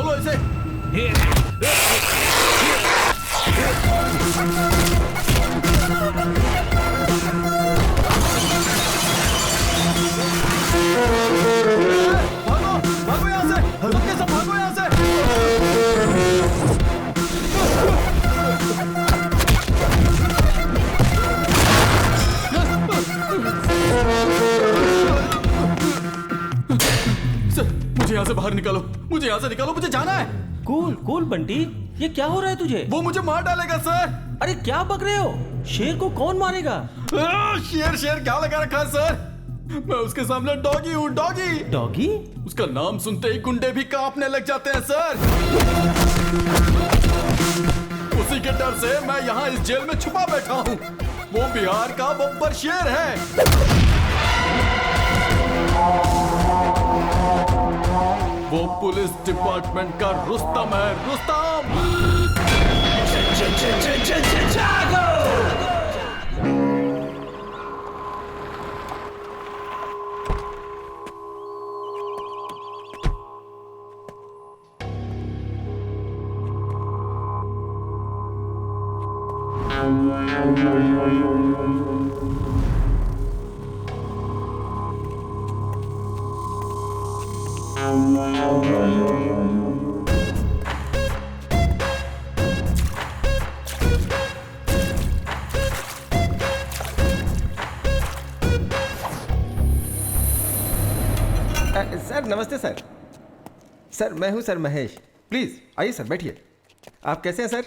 खोलो इसे। भागो भागो यहाँ से, सबके सब भागो यहाँ से। सर मुझे यहाँ से बाहर निकालो, मुझे यहाँ से निकालो, मुझे जाना है। कूल कूल बंटी, ये क्या हो रहा है तुझे? वो मुझे मार डालेगा सर। अरे क्या बक रहे हो? शेर को कौन मारेगा? शेर शेर क्या लगा रखा है सर? मैं उसके सामने डॉगी हूँ, डॉगी। डॉगी? उसका नाम सुनते ही गुंडे भी कांपने लग जाते हैं सर। उसी के डर से मैं यहाँ इस जेल में छुपा बैठा हूँ। वो बिहार का बब्बर शेर है। वो पुलिस डिपार्टमेंट का रुस्तम है, रुस्तम। सर नमस्ते सर। सर मैं हूं सर महेश। प्लीज आइए सर, बैठिए। आप कैसे हैं सर?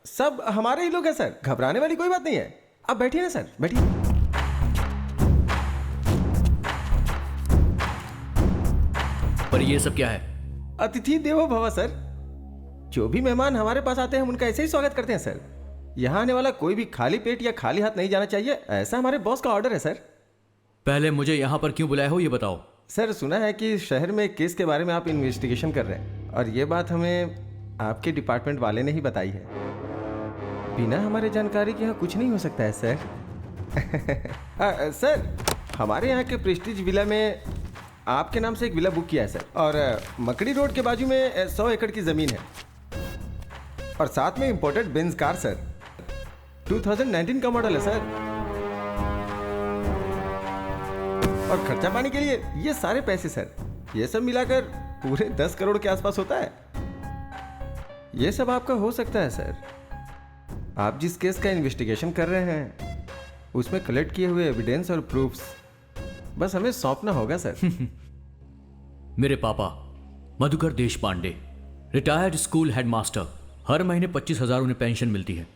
सब हमारे ही लोग हैं सर, घबराने वाली कोई बात नहीं है। आप बैठिए ना सर, बैठिए। पर ये सब क्या है? अतिथि देवो भव सर। जो भी मेहमान हमारे पास आते हैं हम उनका ऐसे ही स्वागत करते हैं सर। यहाँ आने वाला कोई भी खाली पेट या खाली हाथ नहीं जाना चाहिए, ऐसा हमारे बॉस का ऑर्डर है सर। पहले मुझे यहाँ पर क्यों बुलाया हो ये बताओ। सर सुना है कि शहर में एक केस के बारे में आप इन्वेस्टिगेशन कर रहे हैं, और ये बात हमें आपके डिपार्टमेंट वाले ने ही बताई है। बिना हमारे जानकारी के यहाँ कुछ नहीं हो सकता है सर। सर हमारे यहाँ के प्रेस्टीज विला में आपके नाम से एक विला बुक किया है सर, और मकड़ी रोड के बाजू में 100 एकड़ की ज़मीन है, और साथ में इंपोर्टेड बेंज कार सर। 2019 का मॉडल है सर। और खर्चा पानी के लिए ये सारे पैसे सर, ये सब मिलाकर पूरे 10 करोड़ के आसपास होता है। ये सब आपका हो सकता है सर। आप जिस केस का इन्वेस्टिगेशन कर रहे हैं उसमें कलेक्ट किए हुए एविडेंस और प्रूफ्स बस हमें सौंपना होगा सर। मेरे पापा मधुकर देश पांडे, रिटायर्ड स्कूल हेडमास्टर, हर महीने 25,000 उन्हें पेंशन मिलती है।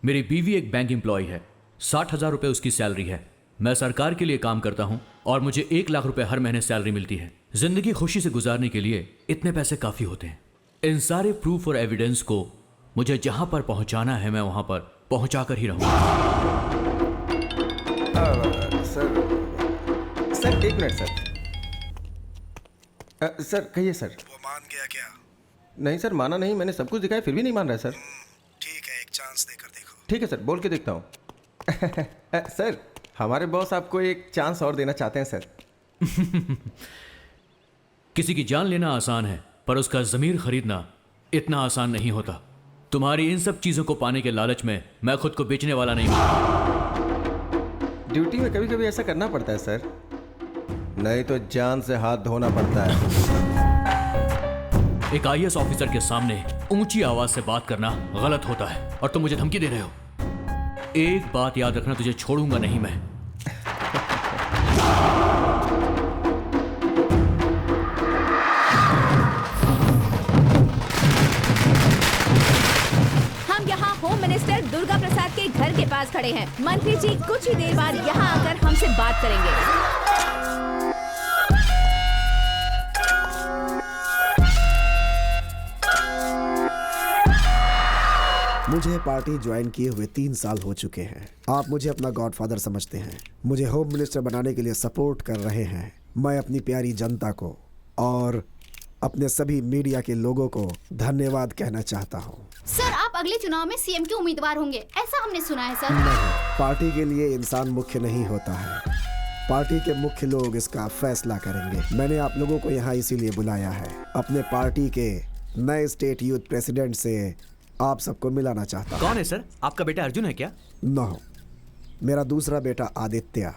मेरी बीवी एक बैंक एम्प्लॉय है, 60,000 रुपये उसकी सैलरी है। मैं सरकार के लिए काम करता हूं और मुझे 1 लाख रुपए हर महीने सैलरी मिलती है। जिंदगी खुशी से गुजारने के लिए इतने पैसे काफी होते हैं। इन सारे प्रूफ और एविडेंस को मुझे जहां पर पहुंचाना है मैं वहां पर पहुंचा कर ही रहूंगा। सर एक मिनट सर। सर कहिए सर। वो मान गया क्या? नहीं सर, माना नहीं, मैंने सब कुछ दिखाया फिर भी नहीं मान रहा है सर। ठीक है, एक चांस देकर देखो। ठीक है सर, बोल के देखता हूँ। सर हमारे बॉस आपको एक चांस और देना चाहते हैं सर। किसी की जान लेना आसान है पर उसका ज़मीर खरीदना इतना आसान नहीं होता। तुम्हारी इन सब चीज़ों को पाने के लालच में मैं खुद को बेचने वाला नहीं हूं। ड्यूटी में कभी कभी ऐसा करना पड़ता है सर, नहीं तो जान से हाथ धोना पड़ता है। एक IAS ऑफिसर के सामने ऊंची आवाज से बात करना गलत होता है और तुम मुझे धमकी दे रहे हो। एक बात याद रखना, तुझे छोड़ूंगा नहीं मैं। हम यहाँ होम मिनिस्टर दुर्गा प्रसाद के घर के पास खड़े हैं। मंत्री जी कुछ ही देर बाद यहाँ आकर हमसे बात करेंगे। मुझे पार्टी ज्वाइन किए हुए 3 साल हो चुके हैं। आप मुझे अपना गॉडफादर समझते हैं, मुझे होम मिनिस्टर बनाने के लिए सपोर्ट कर रहे हैं। मैं अपनी प्यारी जनता को और अपने सभी मीडिया के लोगों को धन्यवाद कहना चाहता हूँ। सर आप अगले चुनाव में सीएम के उम्मीदवार होंगे, ऐसा हमने सुना है सर। नहीं, पार्टी के लिए इंसान मुख्य नहीं होता है, पार्टी के मुख्य लोग इसका फैसला करेंगे। मैंने आप लोगों को यहाँ इसीलिए बुलाया है। अपने पार्टी के नए स्टेट यूथ प्रेसिडेंट से आप सबको मिलाना चाहता हूँ। कौन है सर? आपका बेटा अर्जुन है क्या? नो, मेरा दूसरा बेटा आदित्य।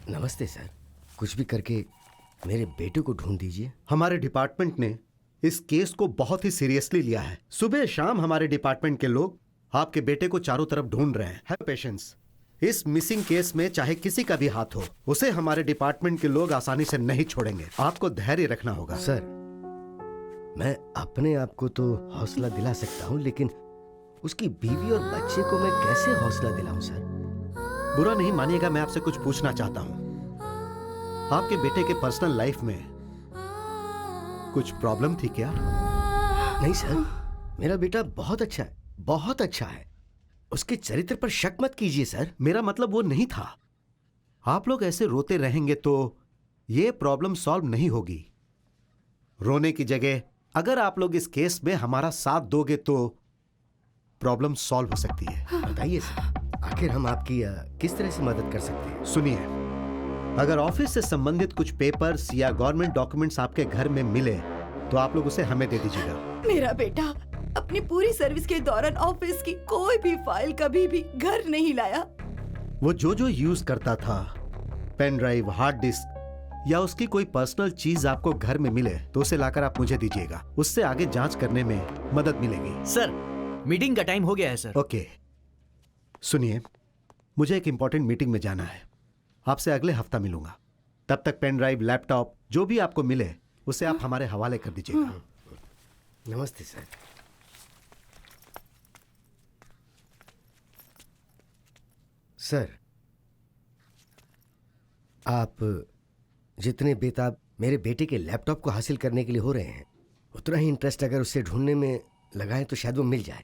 नमस्ते सर, कुछ भी करके मेरे बेटे को ढूंढ दीजिए। हमारे डिपार्टमेंट ने इस केस को बहुत ही सीरियसली लिया है। सुबह शाम हमारे डिपार्टमेंट के लोग आपके बेटे को चारों तरफ ढूंढ रहे हैं। Have patience. इस मिसिंग केस में चाहे किसी का भी हाथ हो, उसे हमारे डिपार्टमेंट के लोग आसानी से नहीं छोड़ेंगे। आपको धैर्य रखना होगा। सर, मैं अपने आप को तो हौसला दिला सकता हूँ, लेकिन उसकी बीवी और बच्चे को मैं कैसे हौसला दिलाऊं सर? बुरा नहीं मानिएगा, मैं आपसे कुछ पूछना चाहता हूँ। आपके बेटे के पर्सनल लाइफ में कुछ प्रॉब्लम थी क्या? नहीं सर, मेरा बेटा बहुत अच्छा है, बहुत अच्छा है। उसके चरित्र पर शक मत कीजिए सर। मेरा मतलब वो नहीं था। आप लोग ऐसे रोते रहेंगे तो ये प्रॉब्लम सॉल्व नहीं होगी। रोने की जगह अगर आप लोग इस केस में हमारा साथ दोगे तो प्रॉब्लम सॉल्व हो सकती है। बताइए सर, आखिर हम आपकी किस तरह से मदद कर सकते हैं? सुनिए, अगर ऑफिस से संबंधित कुछ पेपर्स या गवर्नमेंट डॉक्यूमेंट्स आपके घर में मिले तो आप लोग उसे हमें दे दीजिएगा। मेरा बेटा अपनी पूरी सर्विस के दौरान ऑफिस की कोई भी फाइल कभी भी घर नहीं लाया। वो जो यूज करता था, पेन ड्राइव, हार्ड डिस्क या उसकी कोई पर्सनल चीज आपको घर में मिले तो उसे लाकर आप मुझे दीजिएगा। उससे आगे जांच करने में मदद मिलेगी। सर, मीटिंग का टाइम हो गया है सर। ओके, सुनिए, मुझे एक इंपॉर्टेंट मीटिंग में जाना है। आपसे अगले हफ्ता मिलूंगा। तब तक पेन ड्राइव, लैपटॉप जो भी आपको मिले उसे आप हमारे हवाले कर दीजिएगा। नमस्ते सर। सर, आप जितने बेताब मेरे बेटे के लैपटॉप को हासिल करने के लिए हो रहे हैं, उतना ही इंटरेस्ट अगर उसे ढूंढने में लगाएं तो शायद वो मिल जाए।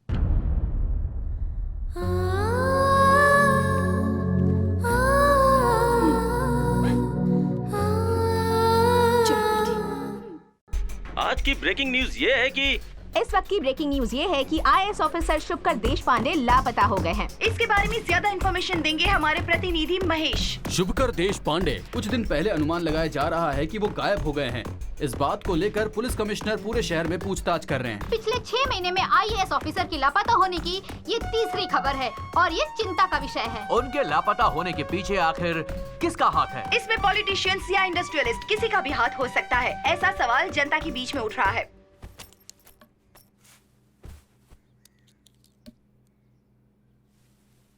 आज की ब्रेकिंग न्यूज ये है कि इस वक्त की ब्रेकिंग न्यूज ये है कि आईएएस ऑफिसर शुभकर देशपांडे लापता हो गए हैं। इसके बारे में ज्यादा इन्फॉर्मेशन देंगे हमारे प्रतिनिधि महेश। शुभकर देशपांडे कुछ दिन पहले अनुमान लगाया जा रहा है कि वो गायब हो गए हैं। इस बात को लेकर पुलिस कमिश्नर पूरे शहर में पूछताछ कर रहे हैं। पिछले 6 महीने में आईएएस ऑफिसर की लापता होने की ये तीसरी खबर है और ये चिंता का विषय है। उनके लापता होने के पीछे आखिर किसका हाथ है? इसमें पॉलिटिशियंस या इंडस्ट्रियलिस्ट किसी का भी हाथ हो सकता है। ऐसा सवाल जनता के बीच में उठ रहा है।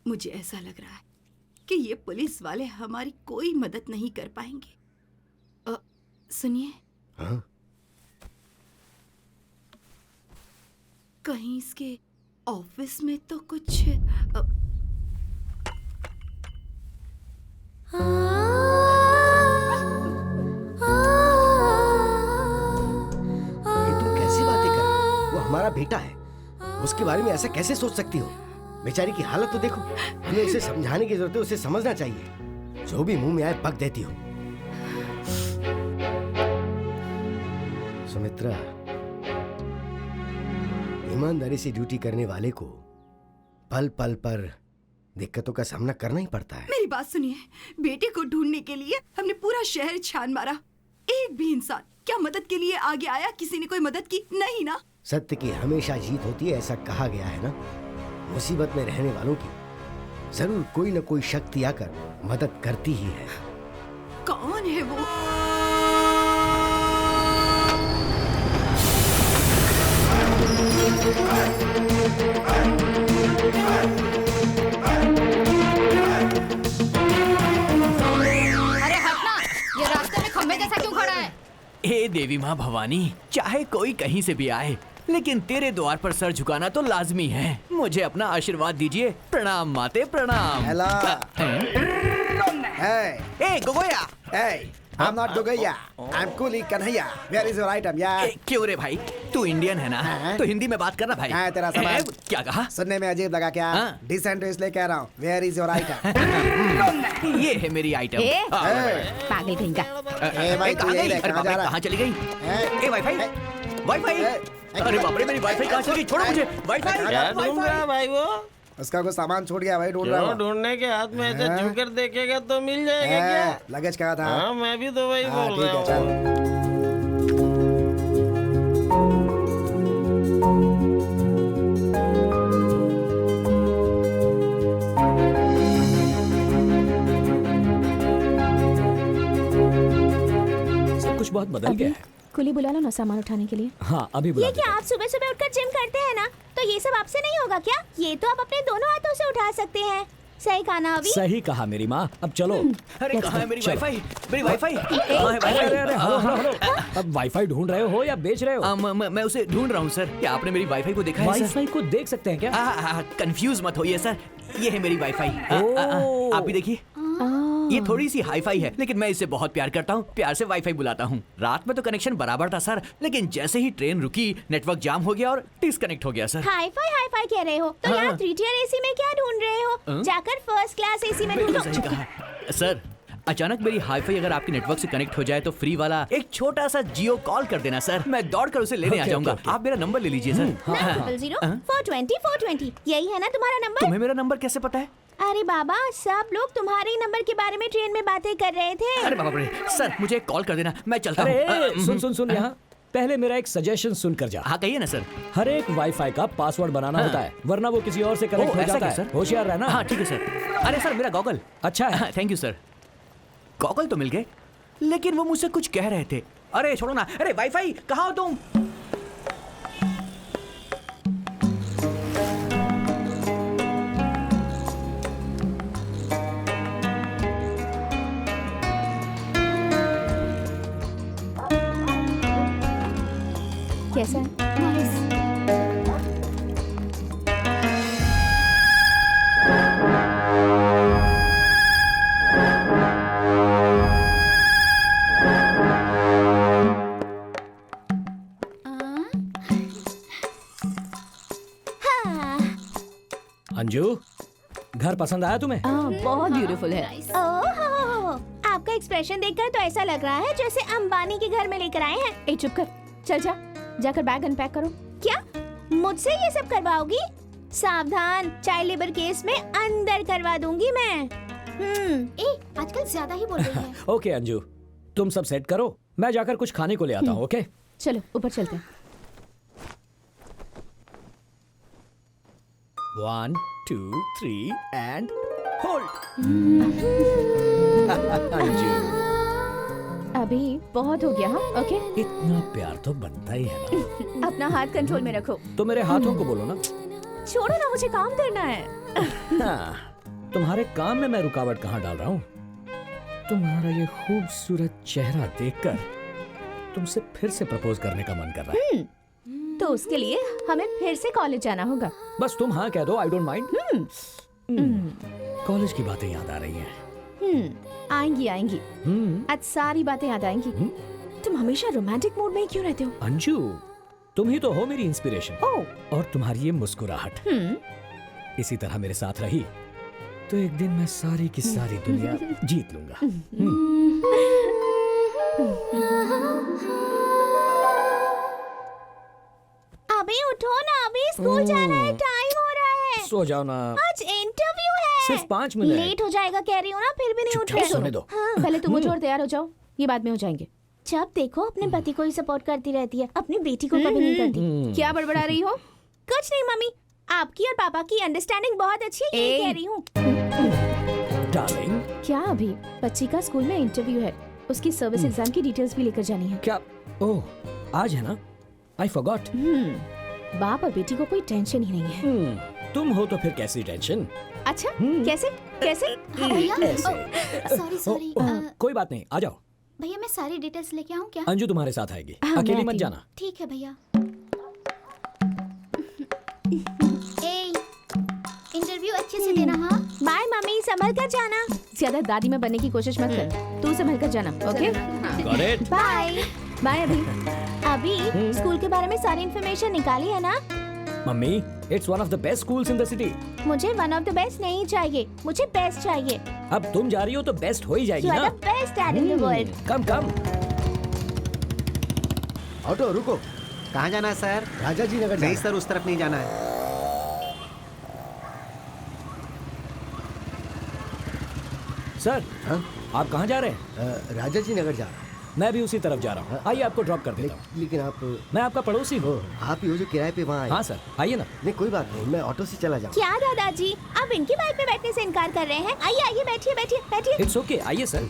मुझे ऐसा लग रहा है कि ये पुलिस वाले हमारी कोई मदद नहीं कर पाएंगे। सुनिए, हाँ? कहीं इसके ऑफिस में तो कुछ ये तुम कैसी बातें कर रही हो? वो हमारा बेटा है, उसके बारे में ऐसा कैसे सोच सकती हो? बेचारी की हालत तो देखो। हमें उसे समझाने की जरूरत है, उसे समझना चाहिए। जो भी मुंह में आए बक देती हो। सुमित्रा, ईमानदारी से ड्यूटी करने वाले को पल पल पर दिक्कतों का सामना करना ही पड़ता है। मेरी बात सुनिए, बेटे को ढूंढने के लिए हमने पूरा शहर छान मारा। एक भी इंसान क्या मदद के लिए आगे आया? किसी ने कोई मदद की? नहीं ना। सत्य की हमेशा जीत होती है, ऐसा कहा गया है ना। मुसीबत में रहने वालों की जरूर कोई न कोई शक्ति आकर मदद करती ही है। कौन है वो? अरे हटना, ये रास्ते में खंबे जैसा क्यों खड़ा है? हे देवी माँ भवानी, चाहे कोई कहीं से भी आए, लेकिन तेरे द्वार पर सर झुकाना तो लाजमी है। मुझे अपना आशीर्वाद दीजिए। प्रणाम माते, प्रणाम। हेलो। ए गोगोया। I'm not Gogaya. I'm Kuli Kanhaiya. Where is your item, यार? क्यों रे भाई, तू इंडियन है ना? तो हिंदी में बात करना भाई। हाँ, तेरा सवाल। क्या कहा? सुनने में अजीब लगा क्या? हाँ। डिसेंट इसलिए कह रहा हूँ। Where is your item? ये है मेरी आइटम। पागल कहीं का। भाई, तू यही रह, कहाँ जा रहा? कहाँ चली गई? ए वाईफाई, वाईफाई। अरे बाप रे, मेरी वाईफाई कहाँ चली गई? छोड़ो मुझे। Wifi, wifi. भाई वो उसका कुछ सामान छूट गया भाई, ढूंढ रहा क्यों हूँ। ढूंढने के हाथ में ऐसे हाँ? छू कर देखेगा तो मिल जाएगा क्या? लगेज कहा था? हाँ मैं भी तो वही हाँ, बोल ठीक रहा है, हूँ। सब कुछ बहुत बदल गया है। कुली बुला लो ना सामान उठाने के लिए। हाँ अभी बुला ये देता क्या आप सुबह सुबह उठकर जिम करते हैं ना, तो ये सब आपसे नहीं होगा क्या? ये तो आप अपने दोनों हाथों से उठा सकते हैं। सही कहा ना अभी? सही कहा मेरी माँ। अब चलो। अरे कहाँ है मेरी चलो। वाईफाई? मेरी वाईफाई कहाँ है? अरे अरे हेलो हेलो हेलो। अब वाईफाई ढूंढ रहे हो या बेच रहे हो? मैं उसे ढूंढ रहा हूँ सर। क्या आपने मेरी वाईफाई को देखा है सर? वाईफाई को देख सकते हैं क्या? कंफ्यूज मत होइए सर, ये है मेरी वाईफाई। ओह। आप भी देखिए, ये थोड़ी सी हाईफाई है, लेकिन मैं इसे बहुत प्यार करता हूँ, प्यार से वाईफाई बुलाता हूँ। रात में तो कनेक्शन बराबर था सर, लेकिन जैसे ही ट्रेन रुकी नेटवर्क जाम हो गया और डिस्कनेक्ट हो गया सर। हाई फाई कह रहे हो तो यहाँ 3 tier AC में क्या ढूंढ रहे हो? जाकर फर्स्ट क्लास AC में बिल्कुल ढूंढो। सही कहा सर। अचानक मेरी हाईफाई अगर आपके नेटवर्क से कनेक्ट हो जाए तो फ्री वाला एक छोटा सा जियो कॉल कर देना सर, मैं दौड़कर उसे लेने आ जाऊंगा। आप मेरा नंबर ले लीजिए सर। 900-420-420 यही है ना तुम्हारा नंबर? तुम्हें मेरा नंबर कैसे पता है? अरे बाबा, सब लोग तुम्हारे ही नंबर के बारे में ट्रेन में बातें कर रहे थे। अरे बाबा रे, सर मुझे एक कॉल कर देना, मैं चलता हूँ। अरे सुन सुन सुन, यहाँ पहले मेरा एक सजेशन सुन कर जा। हाँ कहिए ना सर। हर एक वाईफाई का पासवर्ड बनाना होता है, वरना वो किसी और से कनेक्ट हो ऐसा जाता क्या है। सर? होशियार रहना। हाँ ठीक है सर। अरे सर मेरा गॉगल। अच्छा है। Thank you sir. गॉगल तो मिल गए, लेकिन वो मुझसे कुछ कह रहे थे। अरे छोड़ो ना। अरे वाईफाई कहाँ हो तुम? कैसा है? अंजू, घर पसंद आया तुम्हें? बहुत ब्यूटीफुल है। ओह, आपका एक्सप्रेशन देखकर तो ऐसा लग रहा है जैसे अंबानी के घर में लेकर आए हैं। ए चुप कर, चल जा, जाकर बैग अनपैक करो। क्या मुझसे ये सब करवाओगी? सावधान, चाइल्ड लेबर केस में अंदर करवा दूंगी मैं। आजकल ज्यादा ही बोल रही है। ओके अंजू, तुम सब सेट करो, मैं जाकर कुछ खाने को ले आता हूँ। ओके चलो ऊपर चलते हैं। 1 2 3 एंड होल्ड। अंजू, अभी बहुत हो गया। हाँ ओके, इतना प्यार तो बनता ही है ना। अपना हाथ कंट्रोल में रखो। तो मेरे हाथों को बोलो ना। छोड़ो ना, मुझे काम करना है। हाँ, तुम्हारे काम में मैं रुकावट कहाँ डाल रहा हूँ? तुम्हारा ये खूबसूरत चेहरा देखकर तुमसे फिर से प्रपोज करने का मन कर रहा है। तो उसके लिए हमें फिर से कॉलेज जाना होगा। बस तुम हाँ कह दो, आई डोंट माइंड। कॉलेज की बातें याद आ रही हैं। आएंगी आएंगी, आज सारी बातें याद आएंगी। तुम हमेशा रोमांटिक मूड में ही क्यों रहते हो? अंजू, तुम ही तो हो मेरी इंस्पिरेशन। ओह, और तुम्हारी ये मुस्कुराहट इसी तरह मेरे साथ रही तो एक दिन मैं सारी की सारी दुनिया जीत लूंगा। अभी उठो ना, अभी स्कूल जाना है, टाइम हो रहा है। सो जाओ ना, आज इंटरव्यू है। सिर्फ 5 मिनट। लेट हो जाएगा कह रही हूँ ना, फिर भी नहीं उठ रहे। सोने दो। हाँ, पहले तुम उठो और तैयार हो जाओ, ये बाद में हो जाएंगे। जब देखो अपने पति को ही सपोर्ट करती रहती है, अपनी बेटी को कभी नहीं करती। क्या बड़बड़ा रही हो? कुछ नहीं मम्मी, आपकी और पापा की अंडरस्टैंडिंग बहुत अच्छी है, ये कह रही हूँ। डार्लिंग, क्या अभी बच्ची का स्कूल में इंटरव्यू है, उसकी सर्विस एग्जाम की डिटेल्स भी लेकर जानी है। क्या? ओह, आज है ना? I forgot. बाप और बेटी को कोई टेंशन ही नहीं है। तुम हो तो फिर कैसी टेंशन? अच्छा, कैसे कैसे? सॉरी कोई बात नहीं, आ जाओ। भैया मैं सारी डिटेल्स लेके आऊँ क्या? अंजू तुम्हारे साथ आएगी, हाँ, अकेली मैं मत आती जाना। ठीक है भैया। इंटरव्यू अच्छे से देना। हाँ बाय मम्मी, संभल कर जाना। ज्यादा दादी में बनने की कोशिश मत कर, तू संभल कर जाना। Okay Got it? Bye bye. अभी स्कूल के बारे में सारी इन्फॉर्मेशन निकाली है ना? Mummy, it's one of the best schools in the city. मुझे वन ऑफ द बेस्ट नहीं चाहिए, मुझे बेस्ट चाहिए। अब तुम जा रही हो तो बेस्ट हो ही जाएगी You are ना। the best dad in the world. Come come. Auto रुको, कहाँ जाना है सर? राजा जी नगर नहीं सर, उस तरफ नहीं जाना है। सर हाँ? आप कहाँ जा रहे हैं? राजा जी नगर जा रहा हूँ। मैं भी उसी तरफ जा रहा हूँ। आइए आपको ड्रॉप कर देता हूँ। लेकिन आप मैं आपका पड़ोसी हूँ। आप ही हो जो किराए पे वहाँ आए? हाँ सर, आइए ना। नहीं कोई बात नहीं, मैं ऑटो से चला जाऊँ। क्या दादाजी, आप इनकी बाइक पे बैठने से इनकार कर रहे हैं? आइए आइए, बैठिए बैठिए बैठिए। इट्स ओके, आइए सर।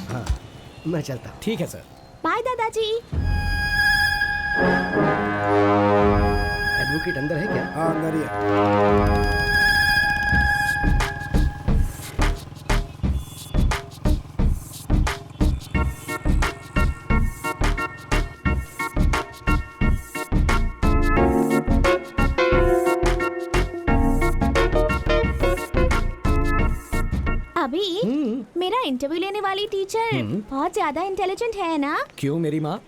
हाँ, मैं चलता हूँ। ठीक है सर। बाय दादाजी। एडवोकेट अंदर है क्या? हाँ अंदर ही है। अभी मेरा इंटरव्यू लेने वाली टीचर बहुत ज्यादा इंटेलिजेंट है ना? क्यों मेरी माँ?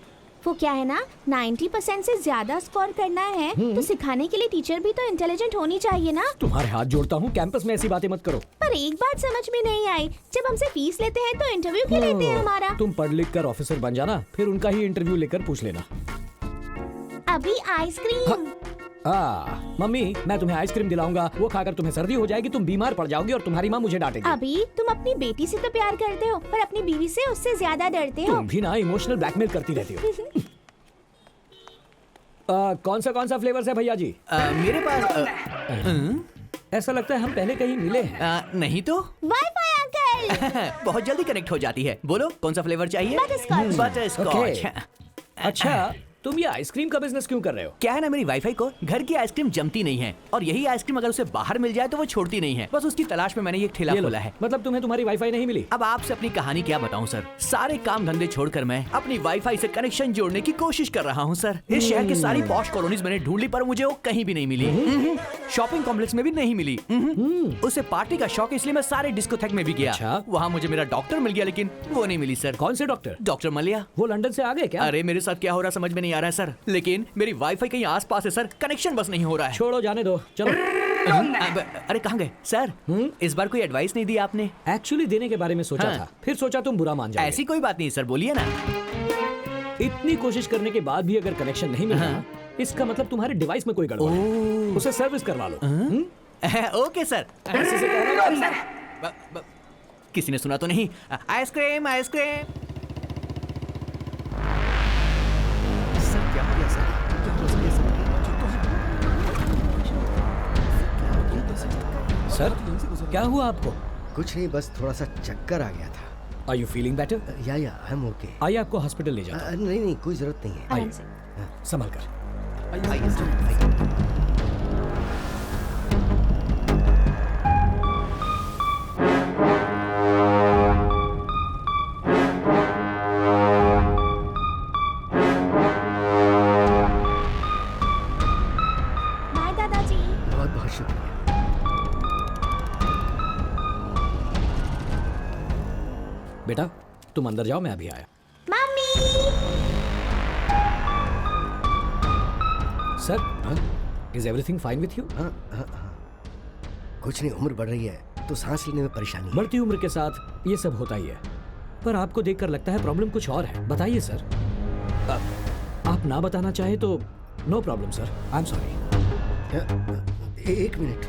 वो क्या है ना, 90% से ज्यादा स्कोर करना है तो सिखाने के लिए टीचर भी तो इंटेलिजेंट होनी चाहिए ना। तुम्हारे हाथ जोड़ता हूँ, कैंपस में ऐसी बातें मत करो। पर एक बात समझ में नहीं आई, जब हमसे फीस लेते हैं तो इंटरव्यू क्यों लेते हैं हमारा? तुम पढ़ लिख कर ऑफिसर बन जाना, फिर उनका ही इंटरव्यू लेकर पूछ लेना। अभी आइसक्रीम। मम्मी मैं तुम्हें आइसक्रीम दिलाऊंगा, वो खाकर तुम्हें सर्दी हो जाएगी, तुम बीमार पड़ जाओगी और तुम्हारी माँ मुझे डांटेगी। अभी तुम अपनी बेटी से तो प्यार करते हो पर अपनी बीवी से उससे ज्यादा डरते हो। तुम भी ना इमोशनल ब्लैकमेल करती रहती हो। कौन सा फ्लेवर्स है भैया जी? मेरे पास ऐसा लगता है हम पहले कहीं मिले हैं। नहीं तो वाईफाई अंकल। बहुत जल्दी कनेक्ट हो जाती है। बोलो कौन सा फ्लेवर चाहिए? बटरस्कॉच। बटरस्कॉच। अच्छा तुम ये आइसक्रीम का बिजनेस क्यों कर रहे हो? क्या है ना, मेरी वाईफाई को घर की आइसक्रीम जमती नहीं है और यही आइसक्रीम अगर उसे बाहर मिल जाए तो वो छोड़ती नहीं है। बस उसकी तलाश में मैंने ये ठेला खोला है। मतलब तुम्हें तुम्हारी वाईफाई नहीं मिली? अब आपसे अपनी कहानी क्या बताऊं सर। सारे काम धंधे छोड़कर मैं अपनी वाईफाई से कनेक्शन जोड़ने की कोशिश कर रहा हूं सर। इस शहर की सारी पॉश कॉलोनीज मैंने ढूंढ ली पर मुझे वो कहीं भी नहीं मिली। शॉपिंग कॉम्प्लेक्स में भी नहीं मिली। उसे पार्टी का शौक, इसलिए मैं सारे डिस्कोथेक में भी गया। वहाँ मुझे मेरा डॉक्टर मिल गया लेकिन वो नहीं मिली सर। कौन से डॉक्टर? डॉक्टर मलिया। वो लंदन से आ गए क्या? अरे मेरे साथ क्या हो रहा है समझ में नहीं आ रहा है सर, लेकिन मेरी वाईफाई कहीं आसपास है सर, कनेक्शन बस नहीं हो रहा है। छोड़ो जाने दो, चलो। अरे कहाँ गए सर? इस बार कोई एडवाइस नहीं दी आपने? एक्चुअली देने के बारे में सोचा था, फिर सोचा तुम बुरा मान जाओगे। ऐसी कोई बात नहीं सर, बोलिए ना। इतनी कोशिश करने के बाद भी अगर कनेक्शन नहीं मिला इसका मतलब तुम्हारे डिवाइस में कोई गड़बड़ है। उसे सर्विस करवा लो। Okay sir. किसी ने सुना तो नहीं? Ice cream ice cream. सर क्या हो गया सर? क्या हो गया सर? क्या हुआ आपको? कुछ नहीं, बस थोड़ा सा चक्कर आ गया था। Are you feeling better? या आई एम ओके। आइए आपको हॉस्पिटल ले जाता हूं। नहीं कोई जरूरत नहीं है। आइए संभल कर। आइए सर। बाय दादाजी। बहुत बहुत शुक्रिया। बेटा तुम अंदर जाओ, मैं अभी आया। Mummy. Sir is everything fine with you? कुछ नहीं, उम्र बढ़ रही है तो सांस लेने में परेशानी। बढ़ती उम्र के साथ ये सब होता ही है, पर आपको देखकर लगता है प्रॉब्लम कुछ और है। बताइए सर। आप ना बताना चाहे तो no problem sir, I am sorry. एक मिनट।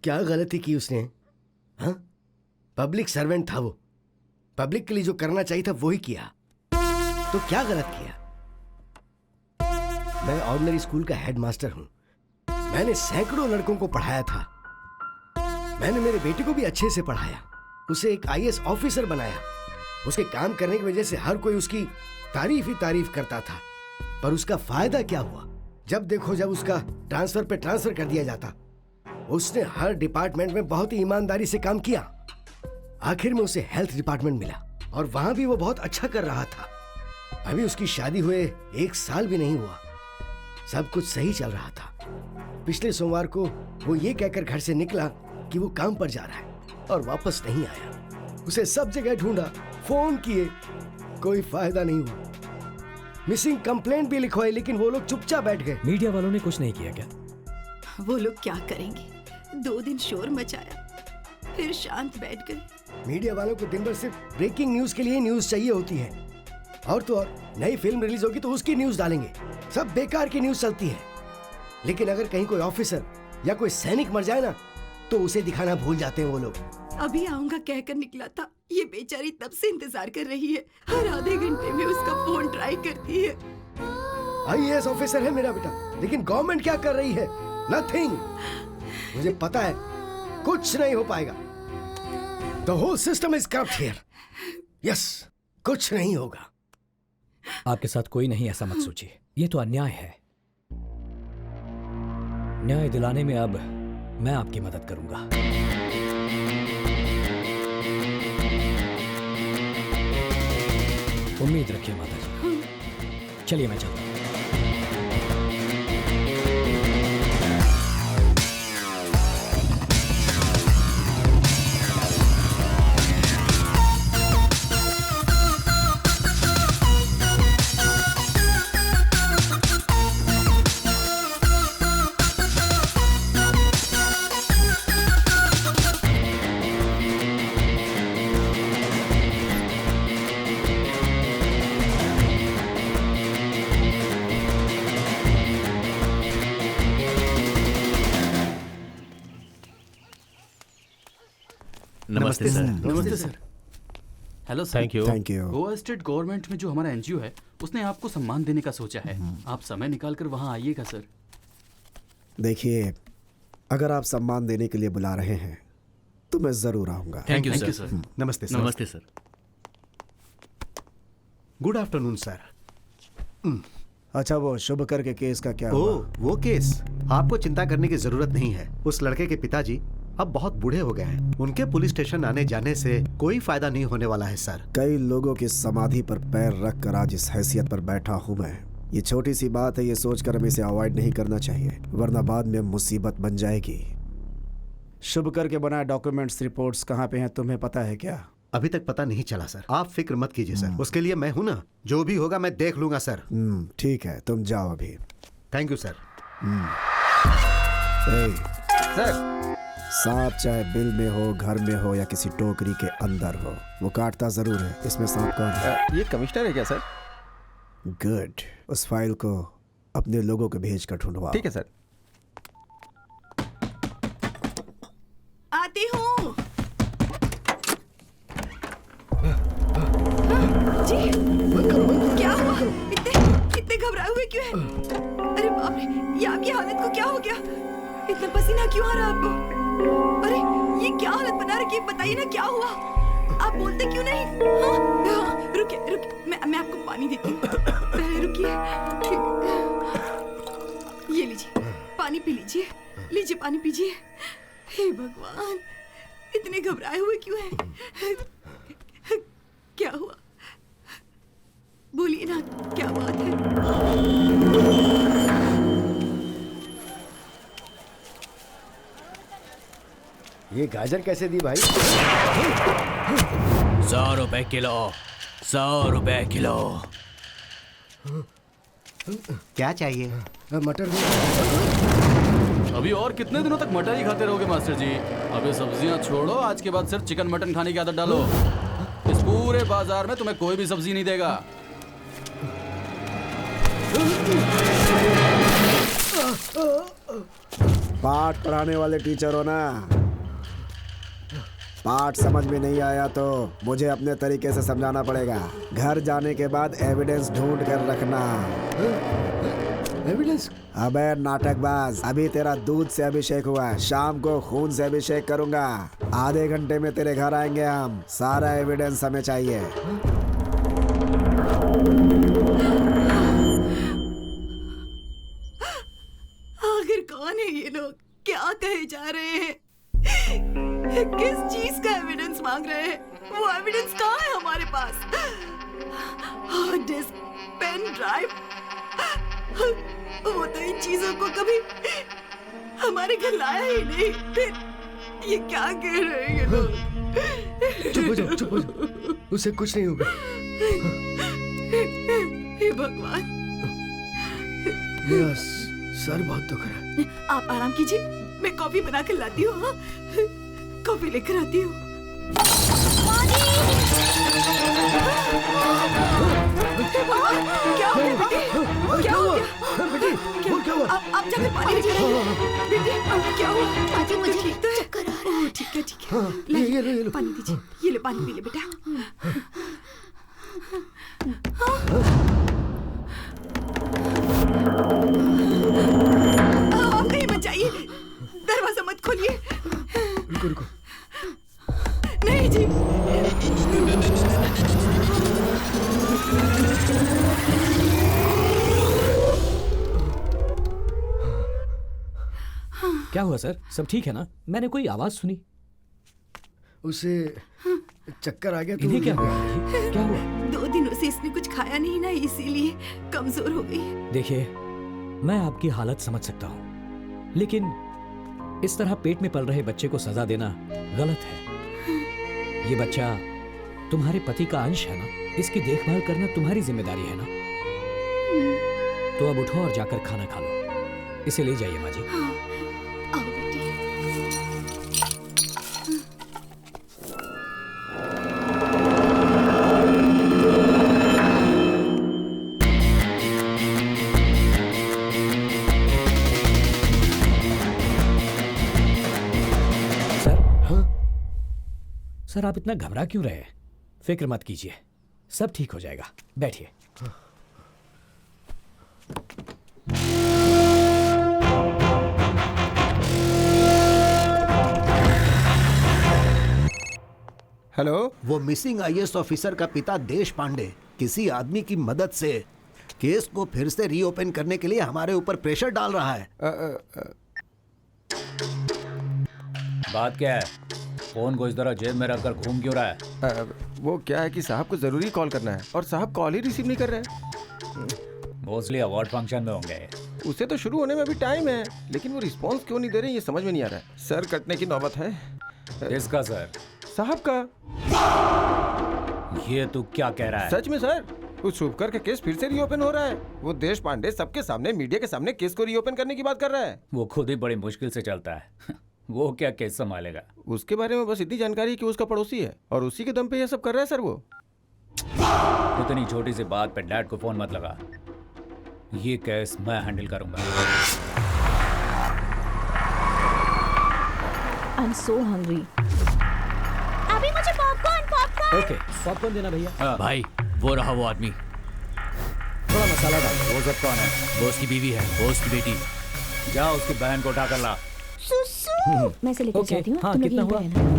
क्या गलती की उसने? हाँ, पब्लिक सर्वेंट था वो, पब्लिक के लिए जो करना चाहिए था वो ही किया, तो क्या गलत किया? मैं ऑर्डिनरी स्कूल का हेडमास्टर हूं, मैंने सैकड़ों लड़कों को पढ़ाया था, मैंने मेरे बेटे को भी अच्छे से पढ़ाया, उसे एक आईएएस ऑफिसर बनाया। उसके काम करने की वजह से हर कोई उसकी तारीफ ही तारीफ करता था, पर उसका फायदा क्या हुआ? जब देखो जब उसका ट्रांसफर पे ट्रांसफर कर दिया जाता। उसने हर डिपार्टमेंट में बहुत ही ईमानदारी से काम किया, आखिर में उसे हेल्थ डिपार्टमेंट मिला और वहां भी वो बहुत अच्छा कर रहा था। अभी उसकी शादी हुए 1 साल भी नहीं हुआ, सब कुछ सही चल रहा था। पिछले सोमवार को वो ये कहकर घर से निकला कि वो काम पर जा रहा है और वापस नहीं आया। उसे सब जगह ढूंढा, फोन किए, कोई फायदा नहीं हुआ। मिसिंग कंप्लेंट भी लिखवाई लेकिन वो लोग चुपचाप बैठ गए। मीडिया वालों ने कुछ नहीं किया क्या? वो लोग क्या करेंगे? 2 दिन शोर मचाया, फिर शांत बैठ गए। मीडिया वालों को दिन भर सिर्फ ब्रेकिंग न्यूज के लिए न्यूज चाहिए होती है। और तो और नई फिल्म रिलीज होगी तो उसकी न्यूज डालेंगे। सब बेकार की न्यूज चलती है। लेकिन अगर कहीं कोई ऑफिसर या कोई सैनिक मर जाए ना, तो उसे दिखाना भूल जाते हैं वो लोग। अभी आऊंगा कहकर निकला था, ये बेचारी तब से इंतजार कर रही है। हर आधे घंटे में उसका फोन ट्राई करती है। आईएएस ऑफिसर है मेरा बेटा, लेकिन गवर्नमेंट क्या कर रही है? नथिंग। मुझे पता है कुछ नहीं हो पाएगा। The whole system is corrupt here. Yes, कुछ नहीं होगा। आपके साथ कोई नहीं ऐसा मत सोचिए, ये तो अन्याय है। न्याय दिलाने में अब मैं आपकी मदद करूंगा। उम्मीद रखिए माता जी। चलिए मैं चलता हूं। नमस्ते सर। नमस्ते sir. Hello sir. Thank you. Thank you. Goa state government में जो हमारा एनजीओ है, उसने आपको सम्मान देने का सोचा है। आप समय निकाल कर वहाँ आइएगा सर। देखिए, अगर आप सम्मान देने के लिए बुला रहे हैं तो मैं जरूर आऊंगा। Thank you Thank you, sir. sir. नमस्ते सर। नमस्ते सर। Good afternoon sir. अच्छा, वो शुभकर के केस का क्या हुआ? वो केस, आपको चिंता करने की जरूरत नहीं है। उस लड़के के पिताजी अब बहुत बूढ़े हो गए हैं। उनके पुलिस स्टेशन आने जाने से कोई फायदा नहीं होने वाला है सर। कई लोगों की समाधि पर पैर रख कर आज इस हैसियत पर बैठा हूँ मैं। ये छोटी सी बात है, ये सोचकर हमें इसे अवॉइड नहीं करना चाहिए, वरना बाद में मुसीबत बन जाएगी। शुभकर के बनाए डॉक्यूमेंट्स रिपोर्ट्स कहाँ पे हैं, तुम्हें पता है क्या? अभी तक पता नहीं चला सर। आप फिक्र मत कीजिए सर, उसके लिए मैं हूं ना। जो भी होगा मैं देख लूंगा सर। ठीक है, तुम जाओ अभी। Thank you sir. सर, सांप चाहे बिल में हो, घर में हो या किसी टोकरी के अंदर हो, वो काटता जरूर है। इसमें सांप कौन है? ये कमिश्नर है क्या सर? गुड, उस फाइल को अपने लोगों को भेज कर ढूंढवाओ। ठीक है सर। आती हूँ जी। क्या हुआ? इतने घबराए हुए क्यों हैं? अरे बाप रे, ये आपकी हालत को क्या हो गया? इतना पसीना क्यों आ रहा है आपको? अरे ये क्या हालत बना रखी है? बताइए ना क्या हुआ? आप बोलते क्यों नहीं? हाँ, रुकिए, मैं आपको पानी देती हूँ। पहले रुकिए। ये लीजिए, पानी पी लीजिए। लीजिए, पानी पीजिए। हे भगवान, इतने घबराए हुए क्यों हैं? क्या हुआ? बोलिए ना, क्या बात है? ये गाजर कैसे दी भाई? 100 रुपए किलो। 100 रुपए किलो। क्या चाहिए? मटर। अभी और कितने दिनों तक मटर ही खाते रहोगे मास्टर जी? अबे सब्जियां छोड़ो, आज के बाद सिर्फ चिकन मटन खाने की आदत डालो। इस पूरे बाजार में तुम्हें कोई भी सब्जी नहीं देगा। पाठ पढ़ाने वाले टीचर हो ना? पाठ समझ में नहीं आया तो मुझे अपने तरीके से समझाना पड़ेगा। घर जाने के बाद एविडेंस ढूंढ कर रखना। एविडेंस? अबे नाटकबाज, अभी तेरा दूध से अभिषेक हुआ है, शाम को खून से अभिषेक करूंगा। आधे घंटे में तेरे घर आएंगे हम। सारा एविडेंस हमें चाहिए। आखिर कौन है ये लोग? क्या कहे जा रहे हैं? किस चीज का एविडेंस मांग रहे हैं? वो एविडेंस कहाँ है हमारे पास? हार्ड डिस्क, पेन ड्राइव, वो तो इन चीजों को कभी हमारे घर लाया ही नहीं। फिर ये क्या कह रहे हैं ये लोग? चुप हो जाओ, चुप हो जाओ। उसे कुछ नहीं होगा। हे भगवान, मेरा सर बहुत दुख रहा है। आप आराम कीजिए, मैं कॉफी बना कर लाती हूँ। हाँ? कॉफी लेकर आती हूँ। क्या हो गया बेटी? क्या हो गया बेटी? क्या हुआ? आप जाकर पानी लेकर आइए। बेटी क्या हुआ? माजी मुझे ठीक तो है? ठीक है ठीक है। ये लो पानी दीजिए। ये ले पानी पी ले बेटा। आप कहीं मत जाइए, दरवाजा मत खोलिए। रुको रुको। नहीं जी। क्या हुआ सर? सब ठीक है ना? मैंने कोई आवाज सुनी। उसे चक्कर आ गया। इन्हें क्या हुआ? क्या हुआ? 2 दिनों से इसने कुछ खाया नहीं ना, इसीलिए कमजोर हो गई। देखिए, मैं आपकी हालत समझ सकता हूँ, लेकिन इस तरह पेट में पल रहे बच्चे को सजा देना गलत है। ये बच्चा तुम्हारे पति का अंश है ना, इसकी देखभाल करना तुम्हारी जिम्मेदारी है ना। तो अब उठो और जाकर खाना खा लो। इसे ले जाइए माँ जी। हाँ, आओ बेटी। सर, आप इतना घबरा क्यों रहे हैं? फिक्र मत कीजिए, सब ठीक हो जाएगा। बैठिए। हेलो। वो मिसिंग आईएएस ऑफिसर का पिता देश पांडे किसी आदमी की मदद से केस को फिर से रीओपन करने के लिए हमारे ऊपर प्रेशर डाल रहा है। बात क्या है? फोन को इस तरह जेब में रखकर घूम क्यों रहा है? वो क्या है कि साहब को जरूरी कॉल करना है और साहब कॉल ही रिसीव नहीं कर रहे हैं। मोस्टली अवार्ड फंक्शन में होंगे। उसे तो शुरू होने में अभी टाइम है, लेकिन वो रिस्पांस क्यों नहीं दे रहे ये समझ में नहीं आ रहा है। सर कटने की नौबत है। किसका सर? साहब का। ये तू क्या कह रहा है? सच में सर, उस शुभकर का केस फिर से रीओपन हो रहा है। वो देश पांडे सबके सामने, मीडिया के सामने केस को रीओपन करने की बात कर रहा है। वो खुद ही बड़ी मुश्किल से चलता है। वो क्या केस संभालेगा? उसके बारे में बस इतनी जानकारी है कि उसका पड़ोसी है और उसी के दम पे ये सब कर रहा है सर। वो इतनी छोटी सी बात पे डैड को फोन मत लगा। ये केस मैं हैंडल करूंगा। I'm so hungry. अभी मुझे पॉपकॉर्न। ओके, पॉपकॉर्न देना भैया। भाई, वो रहा वो आदमी। थोड़ा मसाला डाल। वो सब कौन है? वो उसकी बीवी है, वो उसकी बेटी। जा उसकी बहन को उठा कर ला। सुसु। मैं से लेकर जाती हूँ। हाँ, तुम लोग कितना यहीं पे हुआ?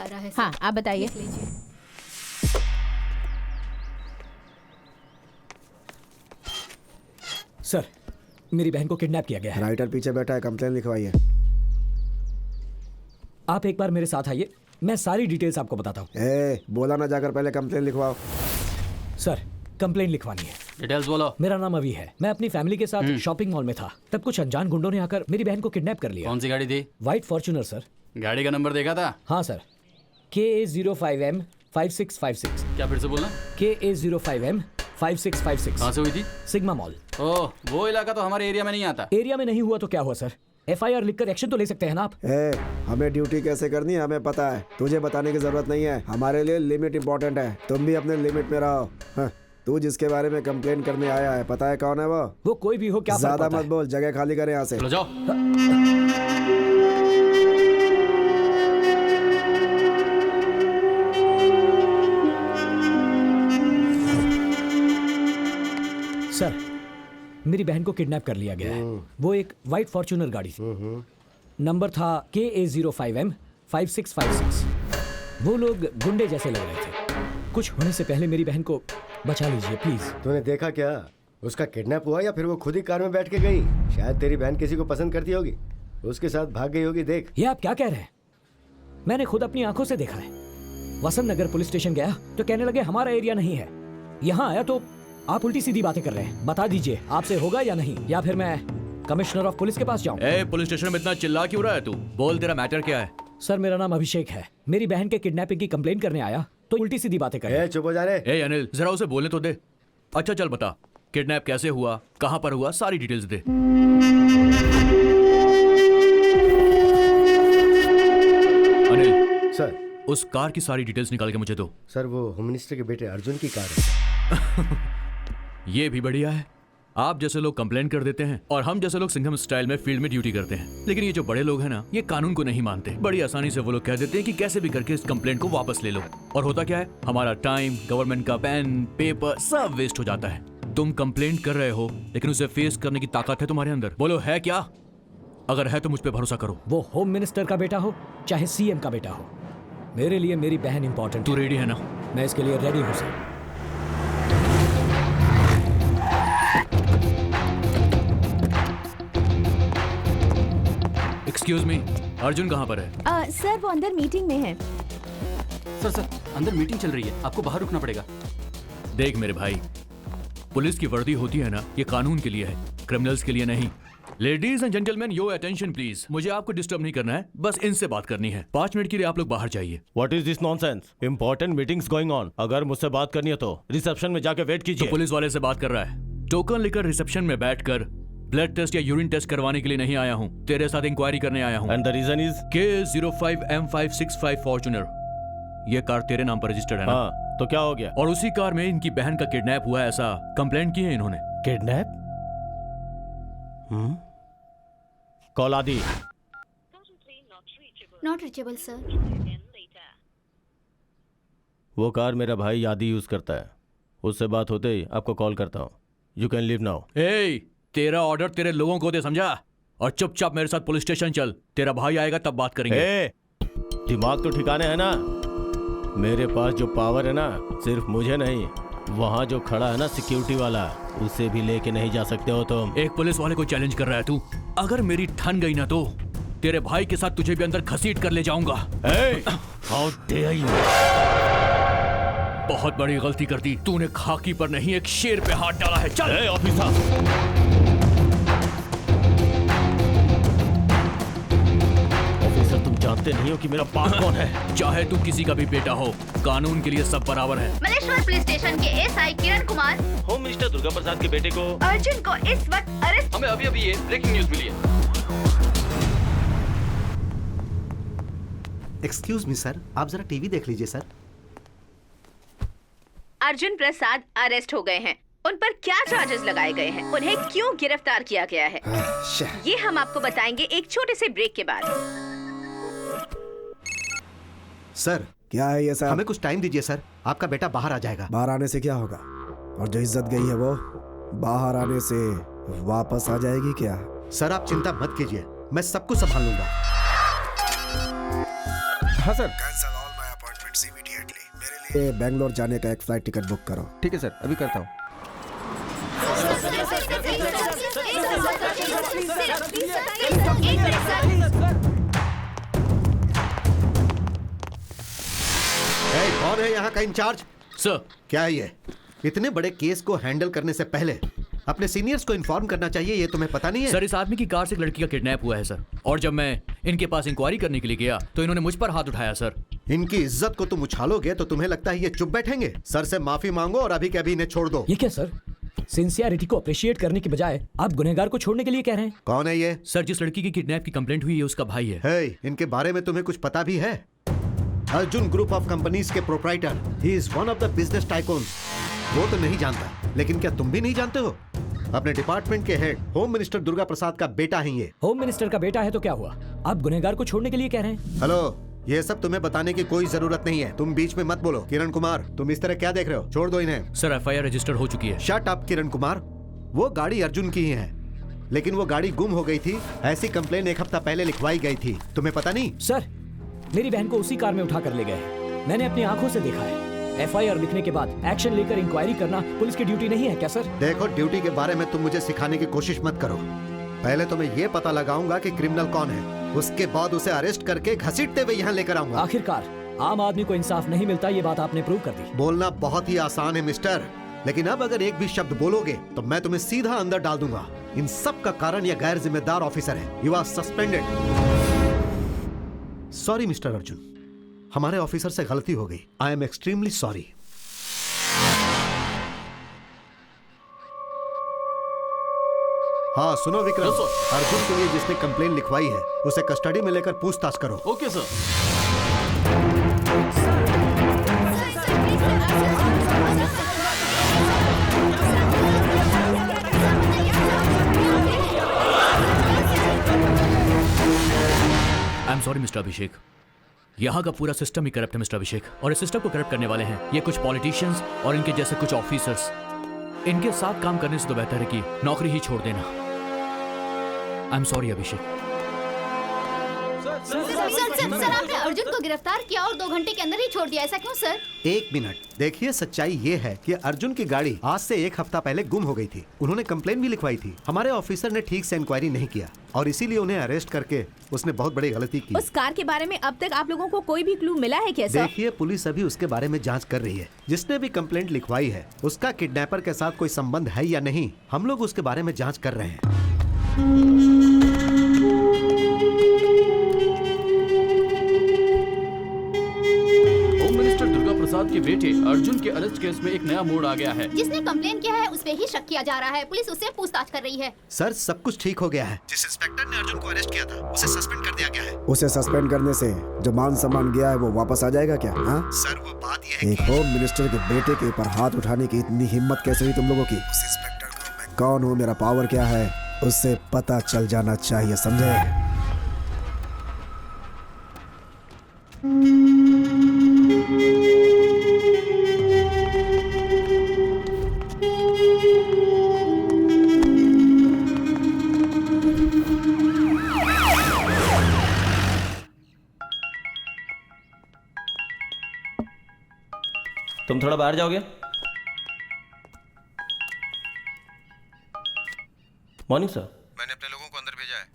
रहना। हाँ, आप बताइए। सर, मेरी बहन को किडनैप किया गया है। राइटर पीछे बैठा है, कंप्लेन लिखवाइए। आप एक बार मेरे साथ आइए, मैं सारी डिटेल्स आपको बताता हूँ। बोला ना, जाकर पहले कंप्लेन लिखवाओ। सर, कंप्लेन लिखवानी है। डिटेल्स बोलो। मेरा नाम अभी है। मैं अपनी फैमिली के साथ शॉपिंग मॉल में था, तब कुछ अनजान गुंडों ने आकर मेरी बहन को किडनैप कर लिया। कौन सी गाड़ी थी? White Fortuner sir. गाड़ी का नंबर देखा था? हाँ सर, KA05M5656। क्या फिर से बोलना? KA05M5656। कहाँ से हुई थी? Sigma mall. ओह, वो इलाका तो हमारे एरिया में नहीं आता। एरिया में नहीं हुआ तो क्या हुआ सर? FIR लिखकर एक्शन तो ले सकते हैं ना आप। हमें ड्यूटी कैसे करनी है हमें पता है, तुझे बताने की जरूरत नहीं है। हमारे लिए लिमिट इम्पोर्टेंट है, तुम भी अपने लिमिट में रहो। हाँ, तू जिसके बारे में कंप्लेन करने आया है, पता है कौन है वो? वो कोई भी हो, क्या ज्यादा मत बोल, जगह खाली करे यहाँ से। चलो जाओ। सर, मेरी बहन को किडनैप कर लिया गया है। वो एक व्हाइट फॉर्च्यूनर गाड़ी थी, नंबर था KA05M5656। वो लोग गुंडे जैसे लग रहे थे। कुछ होने से पहले मेरी बहन को बचा लीजिए प्लीज। तूने देखा क्या? उसका किडनैप हुआ या फिर वो खुद ही कार में बैठ के गई? शायद तेरी बहन किसी को पसंद करती होगी, उसके साथ भाग गई होगी। देख, ये आप क्या कह रहे हैं? मैंने खुद अपनी आंखों से देखा है। वसंत नगर पुलिस स्टेशन गया तो कहने लगे हमारा एरिया नहीं है। यहाँ आया तो आप उल्टी सीधी बातें कर रहे हैं। बता दीजिए आपसे होगा या नहीं, या फिर मैं कमिश्नर ऑफ पुलिस के पास जाऊं? पुलिस स्टेशन में इतना चिल्ला क्यों रहा है तू? बोल, तेरा मैटर क्या है? सर, मेरा नाम अभिषेक है। मेरी बहन के किडनैपिंग की कंप्लेन करने आया तो उल्टी सीधी बातें कर रहे हैं। चुप हो जा रे। अनिल, जरा उसे बोलने तो दे। अच्छा चल बता, किडनैप कैसे हुआ, कहाँ पर हुआ, सारी डिटेल्स दे। अनिल सर, उस कार की सारी डिटेल्स निकाल के मुझे दो। सर, वो होम मिनिस्टर के बेटे अर्जुन की कार है। ये भी बढ़िया है। आप जैसे लोग कंप्लेन कर देते हैं और हम जैसे लोग सिंघम स्टाइल में फील्ड में ड्यूटी करते हैं। लेकिन ये जो बड़े लोग हैं ना, ये कानून को नहीं मानते। बड़ी आसानी से वो लोग कह देते हैं कि कैसे भी करके इस कंप्लेंट को वापस ले लो। और होता क्या है, हमारा टाइम, गवर्नमेंट का पेन, पेपर सब वेस्ट हो जाता है। तुम कंप्लेंट कर रहे हो, लेकिन उसे फेस करने की ताकत है तुम्हारे अंदर। बोलो, है क्या? अगर है तो मुझ पर भरोसा करो। वो होम मिनिस्टर का बेटा हो चाहे CM का बेटा हो, मेरे लिए मेरी बहन इंपॉर्टेंट। तू रेडी है ना? मैं इसके लिए रेडी हूँ सर। एक्सक्यूज मी, अर्जुन कहाँ पर है? सर, वो अंदर मीटिंग में है। सर, अंदर मीटिंग चल रही है, आपको बाहर रुकना पड़ेगा। देख मेरे भाई, पुलिस की वर्दी होती है ना, ये कानून के लिए है, क्रिमिनल्स के लिए नहीं। Ladies and gentleman, your attention please. मुझे आपको डिस्टर्ब नहीं करना है, बस इनसे बात करनी है। 5 मिनट के लिए आप लोग बाहर जाइए। What is this nonsense? Important meetings going on. अगर मुझसे बात करनी है तो रिसेप्शन में जाके वेट कीजिए। तो पुलिस वाले से बात कर रहा है। टोकन लेकर रिसेप्शन में बैठकर ब्लड टेस्ट या यूरिन टेस्ट करवाने के लिए नहीं आया हूँ, तेरे साथ इंक्वायरी करने आया हूँ। And the reason is? KA05M565 Fortuner. ये कार तेरे नाम पर रजिस्टर्ड है ना? हाँ, तो क्या हो गया? और उसी कार में इनकी बहन का किडनैप हुआ, ऐसा कंप्लेंट की है इन्होंने। किडनैप? कॉल आदि। Not reachable sir. वो कार मेरा भाई आदि यूज करता है, उससे बात होते ही आपको कॉल करता हूँ। You can leave now. तेरा ऑर्डर तेरे लोगों को दे, समझा? और चुपचाप मेरे साथ पुलिस स्टेशन चल। तेरा भाई आएगा तब बात करेंगे। दिमाग तो ठिकाने है ना? मेरे पास जो पावर है ना, सिर्फ मुझे नहीं, वहाँ जो खड़ा है ना सिक्योरिटी वाला, उसे भी लेके नहीं जा सकते हो तुम। एक पुलिस वाले को चैलेंज कर रहा है तू? अगर मेरी ठन गई ना तो तेरे भाई के साथ तुझे भी अंदर घसीट कर ले जाऊंगा। How dare you! बहुत बड़ी गलती कर दी तूने। खाकी पर नहीं, एक शेर पे हाथ डाला है। चल ऑफिसर। तुम जानते नहीं हो कि मेरा बाप कौन है? चाहे तू किसी का भी बेटा हो, कानून के लिए सब बराबर है। मलेश्वर पुलिस स्टेशन के SI Kiran Kumar, home minister Durga प्रसाद के बेटे को अर्जुन को इस वक्त अरेस्ट। हमें अभी ये ब्रेकिंग न्यूज मिली है। एक्सक्यूज मी सर, आप जरा टीवी देख लीजिए सर। अर्जुन प्रसाद अरेस्ट हो गए हैं। उन पर क्या चार्जेस लगाए गए हैं, उन्हें क्यों गिरफ्तार किया गया है, ये हम आपको बताएंगे एक छोटे से ब्रेक के बाद। सर, क्या है ये सर? हमें कुछ टाइम दीजिए सर, आपका बेटा बाहर आ जाएगा। बाहर आने से क्या होगा? और जो इज्जत गई है वो बाहर आने से वापस आ जाएगी क्या? सर आप चिंता मत कीजिए, मैं सब कुछ संभाल लूंगा। हाँ sir. Cancel all my appointments immediately. मेरे लिए बेंगलोर जाने का एक फ्लाइट टिकट बुक करो। ठीक है सर, अभी करता हूँ। कौन है यहाँ का इंचार्ज? सर, क्या है ये? इतने बड़े केस को हैंडल करने से पहले अपने सीनियर्स को इन्फॉर्म करना चाहिए, ये तुम्हें पता नहीं है? सर, इस आदमी की कार से एक लड़की का किडनैप हुआ है सर, और जब मैं इनके पास इंक्वायरी करने के लिए गया तो इन्होंने मुझ पर हाथ उठाया सर। इनकी इज्जत को तुम उछालोगे तो तुम्हें लगता है ये चुप बैठेंगे? सर से माफी मांगो और अभी के अभी इन्हें छोड़ दो। ये क्या सर, सिंसियरिटी को अप्रिशिएट करने की बजाय आप गुनहगार को छोड़ने के लिए कह रहे हैं? कौन है ये? सर, जिस लड़की की किडनैप की कंप्लेंट हुई है उसका भाई है। हे, इनके बारे में तुम्हें कुछ पता भी है? अर्जुन ग्रुप ऑफ कंपनीज के proprietor, he is one of the business tycoons. वो तो नहीं जानता, लेकिन क्या तुम भी नहीं जानते हो? अपने डिपार्टमेंट के हेड होम मिनिस्टर दुर्गा प्रसाद का बेटा है ये। होम मिनिस्टर का बेटा है तो क्या हुआ, आप गुनहगार को छोड़ने के लिए कह रहे हैं? हेलो, ये सब तुम्हें बताने की कोई जरूरत नहीं है, तुम बीच में मत बोलो। किरण कुमार, तुम इस तरह क्या देख रहे हो? छोड़ दो इन्हें। सर, एफआईआर रजिस्टर हो चुकी है। शट अप किरण कुमार, वो गाड़ी अर्जुन की ही है, लेकिन वो गाड़ी गुम हो गई थी। ऐसी कंप्लेन 1 हफ्ता पहले लिखवाई गई थी, तुम्हें पता नहीं? सर, मेरी बहन को उसी कार में उठा कर ले गए, मैंने अपनी आंखों से देखा है। एफआईआर लिखने के बाद एक्शन लेकर इंक्वायरी करना पुलिस की ड्यूटी नहीं है क्या सर? देखो, ड्यूटी के बारे में तुम मुझे सिखाने की कोशिश मत करो। पहले तो मैं ये पता लगाऊंगा कि क्रिमिनल कौन है, उसके बाद उसे अरेस्ट करके घसीटते हुए यहाँ लेकर आऊंगा। आखिरकार आम आदमी को इंसाफ नहीं मिलता, ये बात आपने प्रूव कर दी। बोलना बहुत ही आसान है मिस्टर, लेकिन अब अगर एक भी शब्द बोलोगे तो मैं तुम्हें सीधा अंदर डाल दूंगा। इन सब का कारण यह गैर जिम्मेदार ऑफिसर है। You are suspended. Sorry mister Arjun, हमारे ऑफिसर से गलती हो गई। I am extremely sorry. हाँ सुनो विक्रम, अर्जुन के लिए जिसने कंप्लेन लिखवाई है उसे कस्टडी में लेकर पूछताछ करो। Okay sir. I am sorry mister Abhishek, यहाँ का पूरा सिस्टम ही करप्ट है मिस्टर अभिषेक, और इस सिस्टम को करप्ट करने वाले हैं ये कुछ पॉलिटिशियंस और इनके जैसे कुछ ऑफिसर्स। इनके साथ काम करने से तो बेहतर है कि नौकरी ही छोड़ देना। आई एम सॉरी अभिषेक। सर, आपने अर्जुन को गिरफ्तार किया और 2 घंटे के अंदर ही छोड़ दिया, ऐसा क्यों सर? 1 मिनट, देखिए सच्चाई ये है कि अर्जुन की गाड़ी आज से 1 हफ्ता पहले गुम हो गई थी। उन्होंने कंप्लेन भी लिखवाई थी। हमारे ऑफिसर ने ठीक से इंक्वायरी नहीं किया और इसीलिए उन्हें अरेस्ट करके उसने बहुत बड़ी गलती की। उस कार के बारे में अब तक आप लोगों को कोई भी क्लू मिला है क्या सर? देखिए, पुलिस अभी उसके बारे में जांच कर रही है। जिसने भी कंप्लेंट लिखवाई है उसका किडनैपर के साथ कोई संबंध है या नहीं, हम लोग उसके बारे में जांच कर रहे हैं। प्रसाद के बेटे अर्जुन के अरेस्ट केस में एक नया मोड़ आ गया है। जिसने कंप्लेन किया है उस पे ही शक किया जा रहा है। पुलिस उससे पूछताछ कर रही है। सर, सब कुछ ठीक हो गया है। जिस इंस्पेक्टर ने अर्जुन को अरेस्ट किया था उसे सस्पेंड कर दिया गया है। उसे सस्पेंड करने से जो मान सम्मान गया है वो वापस आ जाएगा क्या? हाँ सर, वो बात यह है एक होम मिनिस्टर के बेटे के ऊपर हाथ उठाने की इतनी हिम्मत कैसे हुई तुम लोगों की? उस इंस्पेक्टर को मैं कौन हूँ, मेरा पावर क्या है, उससे पता चल जाना चाहिए, समझे? तुम थोड़ा बाहर जाओगे? Morning sir. मैंने अपने लोगों को अंदर भेजा है।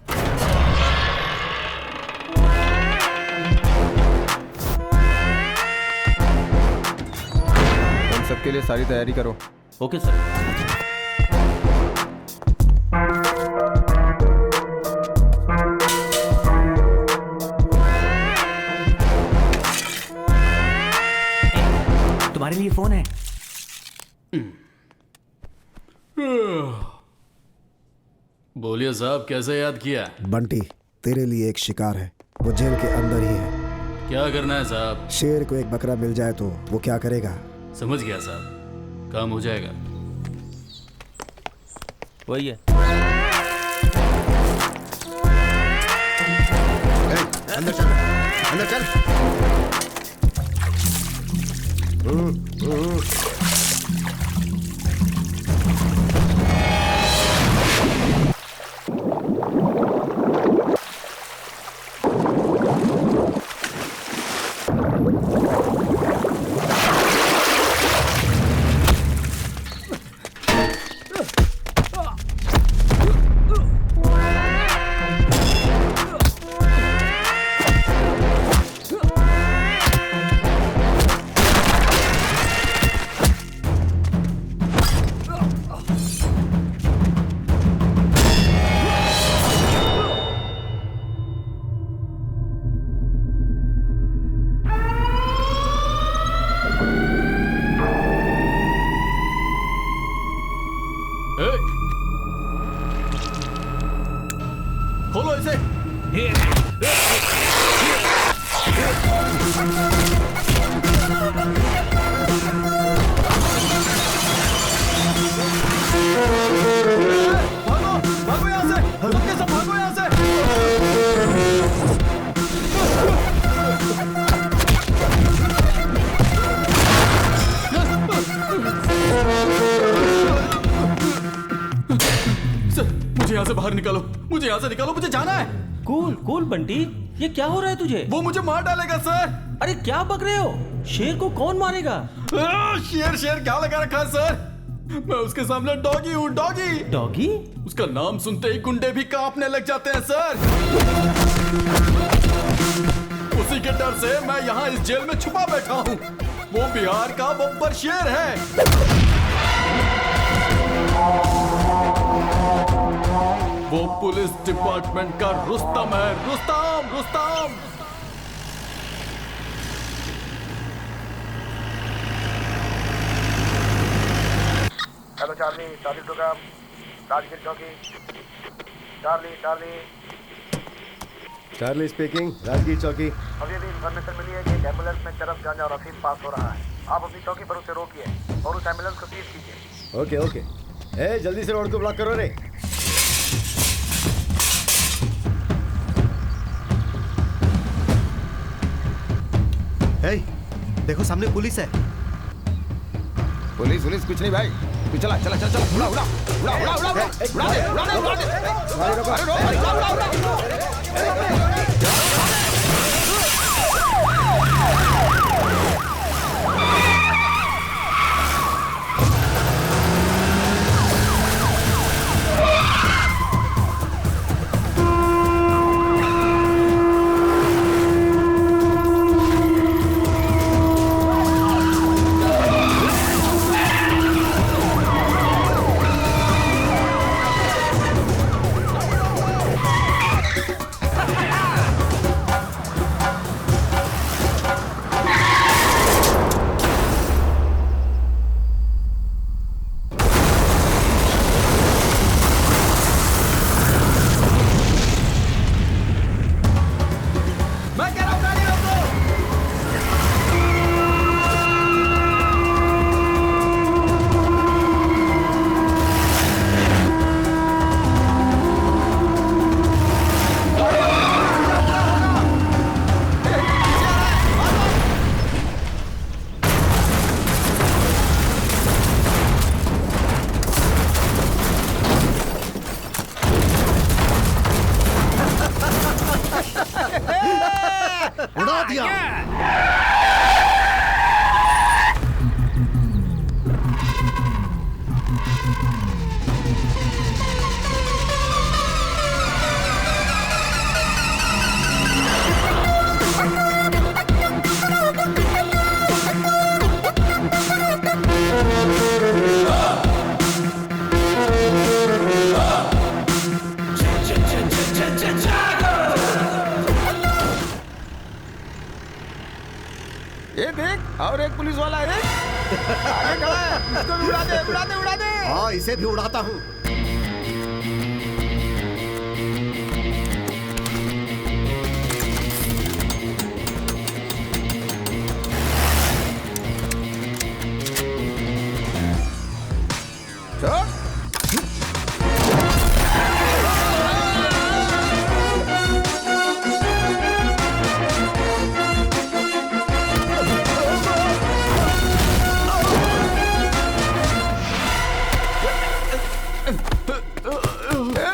तुम सबके लिए सारी तैयारी करो। Okay sir. तुम्हारे लिए फोन है। बोलिए साहब, कैसे याद किया? बंटी, तेरे लिए एक शिकार है, वो जेल के अंदर ही है। क्या करना है साहब? शेर को एक बकरा मिल जाए तो वो क्या करेगा? समझ गया साहब, काम हो जाएगा। वही है। अंदर चल, अंदर चल। इसे। भागो यहाँ से, सबके सब भागो यहाँ से। सर, मुझे यहाँ से बाहर निकालो, मुझे यहाँ से निकालो, मुझे जाना है। कूल कूल बंटी, ये क्या हो रहा है तुझे? वो मुझे मार डालेगा सर। अरे क्या बक रहे हो? शेर को कौन मारेगा? शेर शेर क्या लगा रखा है सर? मैं उसके सामने डॉगी हूँ, डॉगी। डॉगी? उसका नाम सुनते ही गुंडे भी कांपने लग जाते हैं सर। उसी के डर से मैं यहाँ इस जेल में छुपा बैठा हूँ। वो बिहार का बब्बर शेर है। वो पुलिस डिपार्टमेंट का रुस्तम है, Rustam Rustam. Hello Charlie, Charlie program, Rajgir चौकी। Charlie Charlie Charlie speaking, Rajgir चौकी। अभी अभी इन्फॉर्मेशन मिली है कि एक एम्बुलेंस में चरस गांजा और अफीम पास हो रहा है। आप अपनी चौकी पर उसे रोकिए और उस एम्बुलेंस को सीज कीजिए। Okay okay. ए जल्दी से रोड को ब्लॉक करो रे। हे, देखो सामने पुलिस है। पुलिस पुलिस कुछ नहीं भाई, तू चला चला चला चला, उड़ा उड़ा उड़ा उड़ा उड़ा उड़ा उड़ा दे उड़ा दे उड़ा दे। अरे उड़ा उड़ा उड़ा। उड़ा दिया। ये देख, और एक पुलिस वाला है, आगे खड़ा है, इसको भी उड़ा दे उड़ा दे उड़ा दे। हाँ, इसे भी उड़ाता हूँ।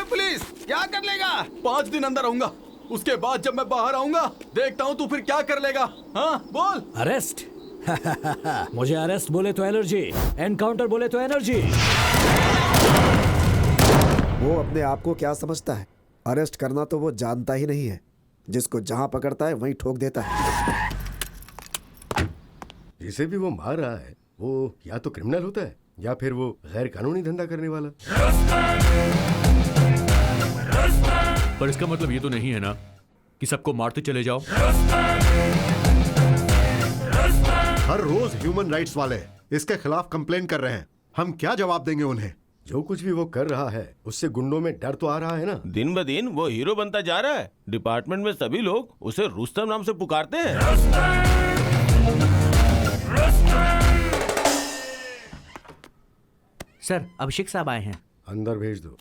पुलिस क्या कर लेगा? 5 दिन अंदर रहूंगा, उसके बाद जब मैं बाहर आऊंगा देखता हूँ तू फिर क्या कर लेगा। हाँ बोल। अरेस्ट? मुझे अरेस्ट बोले तो एलर्जी, एनकाउंटर बोले तो एनर्जी। वो अपने आप को क्या समझता है? अरेस्ट करना तो वो जानता ही नहीं है। जिसको जहां पकड़ता है वहीं ठोक देता है। जिसे भी वो मार रहा है वो या तो क्रिमिनल होता है या फिर वो गैर कानूनी धंधा करने वाला। पर इसका मतलब ये तो नहीं है ना कि सबको मारते चले जाओ। हर रोज ह्यूमन राइट्स वाले इसके खिलाफ कंप्लेन कर रहे हैं। हम क्या जवाब देंगे उन्हें? जो कुछ भी वो कर रहा है उससे गुंडों में डर तो आ रहा है ना। दिन ब दिन वो हीरो बनता जा रहा है। डिपार्टमेंट में सभी लोग उसे रुस्तम नाम से पुकारते हैं। सर, अभिषेक साहब आए हैं। अंदर भेज दो।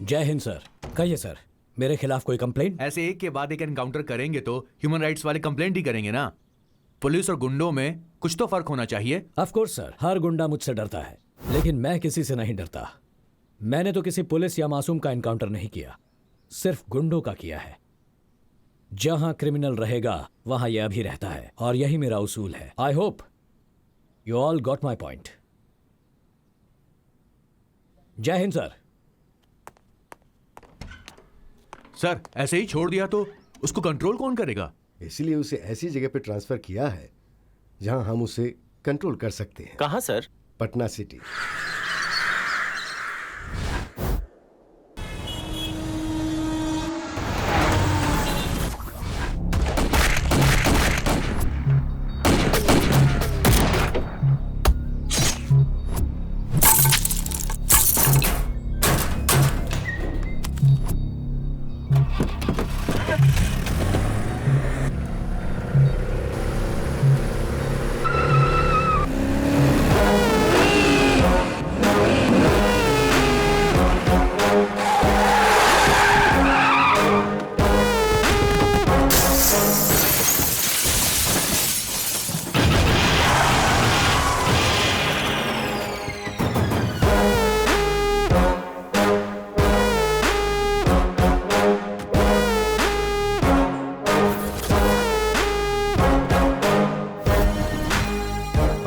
जय हिंद सर। कहिए सर, मेरे खिलाफ कोई कंप्लेंट? ऐसे एक के बाद एक एनकाउंटर करेंगे तो ह्यूमन राइट्स वाले कंप्लेंट ही करेंगे ना। पुलिस और गुंडों में कुछ तो फर्क होना चाहिए। ऑफ कोर्स सर, हर गुंडा मुझसे डरता है, लेकिन मैं किसी से नहीं डरता। मैंने तो किसी पुलिस या मासूम का एनकाउंटर नहीं किया, सिर्फ गुंडों का किया है। जहां क्रिमिनल रहेगा वहां यह भी रहता है, और यही मेरा उसूल है। I hope you all got my point. जय हिंद सर। सर, ऐसे ही छोड़ दिया तो उसको कंट्रोल कौन करेगा? इसलिए उसे ऐसी जगह पे ट्रांसफर किया है जहां हम उसे कंट्रोल कर सकते हैं। कहां सर? पटना सिटी।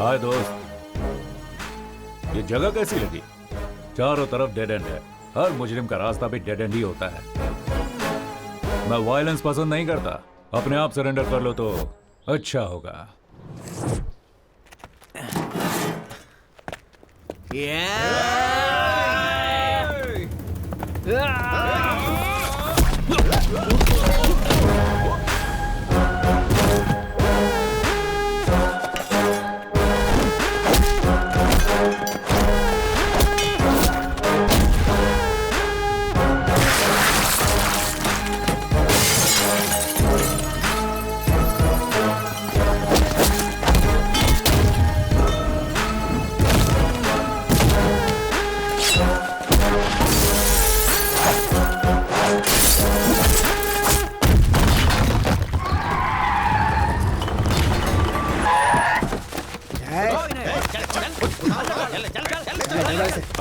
हाय दोस्त, ये जगह कैसी लगी? चारों तरफ डेड एंड है। हर मुजरिम का रास्ता भी डेड एंड ही होता है। मैं वायलेंस पसंद नहीं करता। अपने आप सरेंडर कर लो तो अच्छा होगा।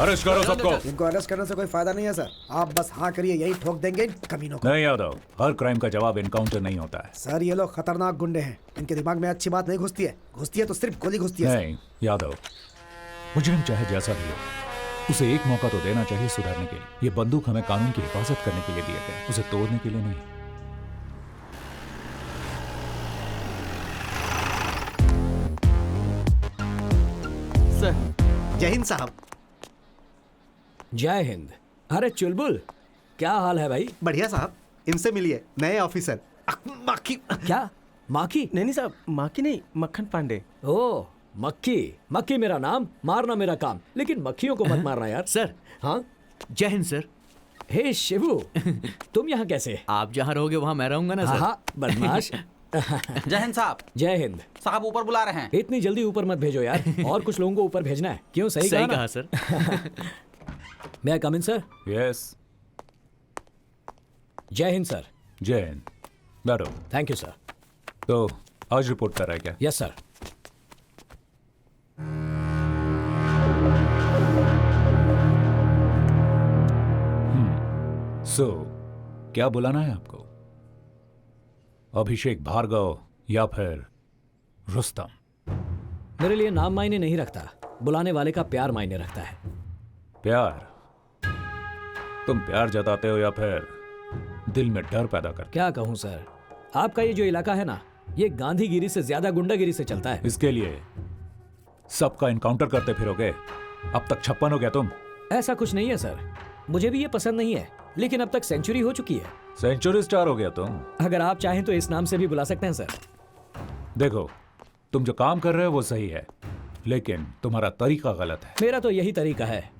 अरेस्ट करो सबको। इनको अरेस्ट करने से कोई फायदा नहीं है सर। आप बस हाँ करिए, यही ठोक देंगे इन कमीनों को। नहीं यादव, हर क्राइम का जवाब एनकाउंटर नहीं होता है। सर, ये लोग खतरनाक गुंडे हैं। इनके दिमाग में अच्छी बात नहीं घुसती है, घुसती है तो सिर्फ गोली घुसती है। नहीं यादव, मुजरिम चाहे जैसा भी हो, उसे एक मौका तो देना चाहिए सुधरने के लिए। ये बंदूक हमें कानून की हिफाजत करने के लिए दिए गए, उसे तोड़ने के लिए नहीं। सर, जय हिंद साहब। जय हिंद। अरे चुलबुल, क्या हाल है भाई? बढ़िया साहब, इनसे मिलिए, नए ऑफिसर। माखी? क्या माखी? नहीं साहब, माखी नहीं, मक्खन पांडे। ओ मक्खी। मक्खी मेरा नाम, मारना मेरा काम, लेकिन मक्खियों को मत मारना यार। सर। हाँ, जय हिंद सर। हे शिवू, तुम यहाँ कैसे? आप जहाँ रहोगे वहाँ मैं रहूंगा ना सर। हाँ, बदमाश। जय हिंद साहब। जय हिंद साहब, ऊपर बुला रहे हैं। इतनी जल्दी ऊपर मत भेजो यार, और कुछ लोगों को ऊपर भेजना है। क्यों? सही कहा सर। मैं कम इन सर? यस। जय हिंद सर। जय हिंद। बैठो। Thank you sir. तो आज रिपोर्ट कर रहा है क्या? Yes sir. क्या बुलाना है आपको? अभिषेक भार्गव या फिर रुस्तम? मेरे लिए नाम मायने नहीं रखता, बुलाने वाले का प्यार मायने रखता है। प्यार? तुम प्यार जताते हो या फिर दिल में डर पैदा करते? क्या कहूं सर, आपका ये जो इलाका है ना, ये गांधीगिरी से ज्यादा गुंडागिरी से चलता है। इसके लिए सबका इनकाउंटर करते फिरोगे? अब तक 56 हो गया तुम। ऐसा कुछ नहीं है सर, मुझे भी ये पसंद नहीं है, लेकिन अब तक सेंचुरी हो चुकी है। सेंचुरी स्टार हो गया तुम। अगर आप चाहें तो इस नाम से भी बुला सकते हैं सर। देखो, तुम जो काम कर रहे हो वो सही है, लेकिन तुम्हारा तरीका गलत है। मेरा तो यही तरीका है।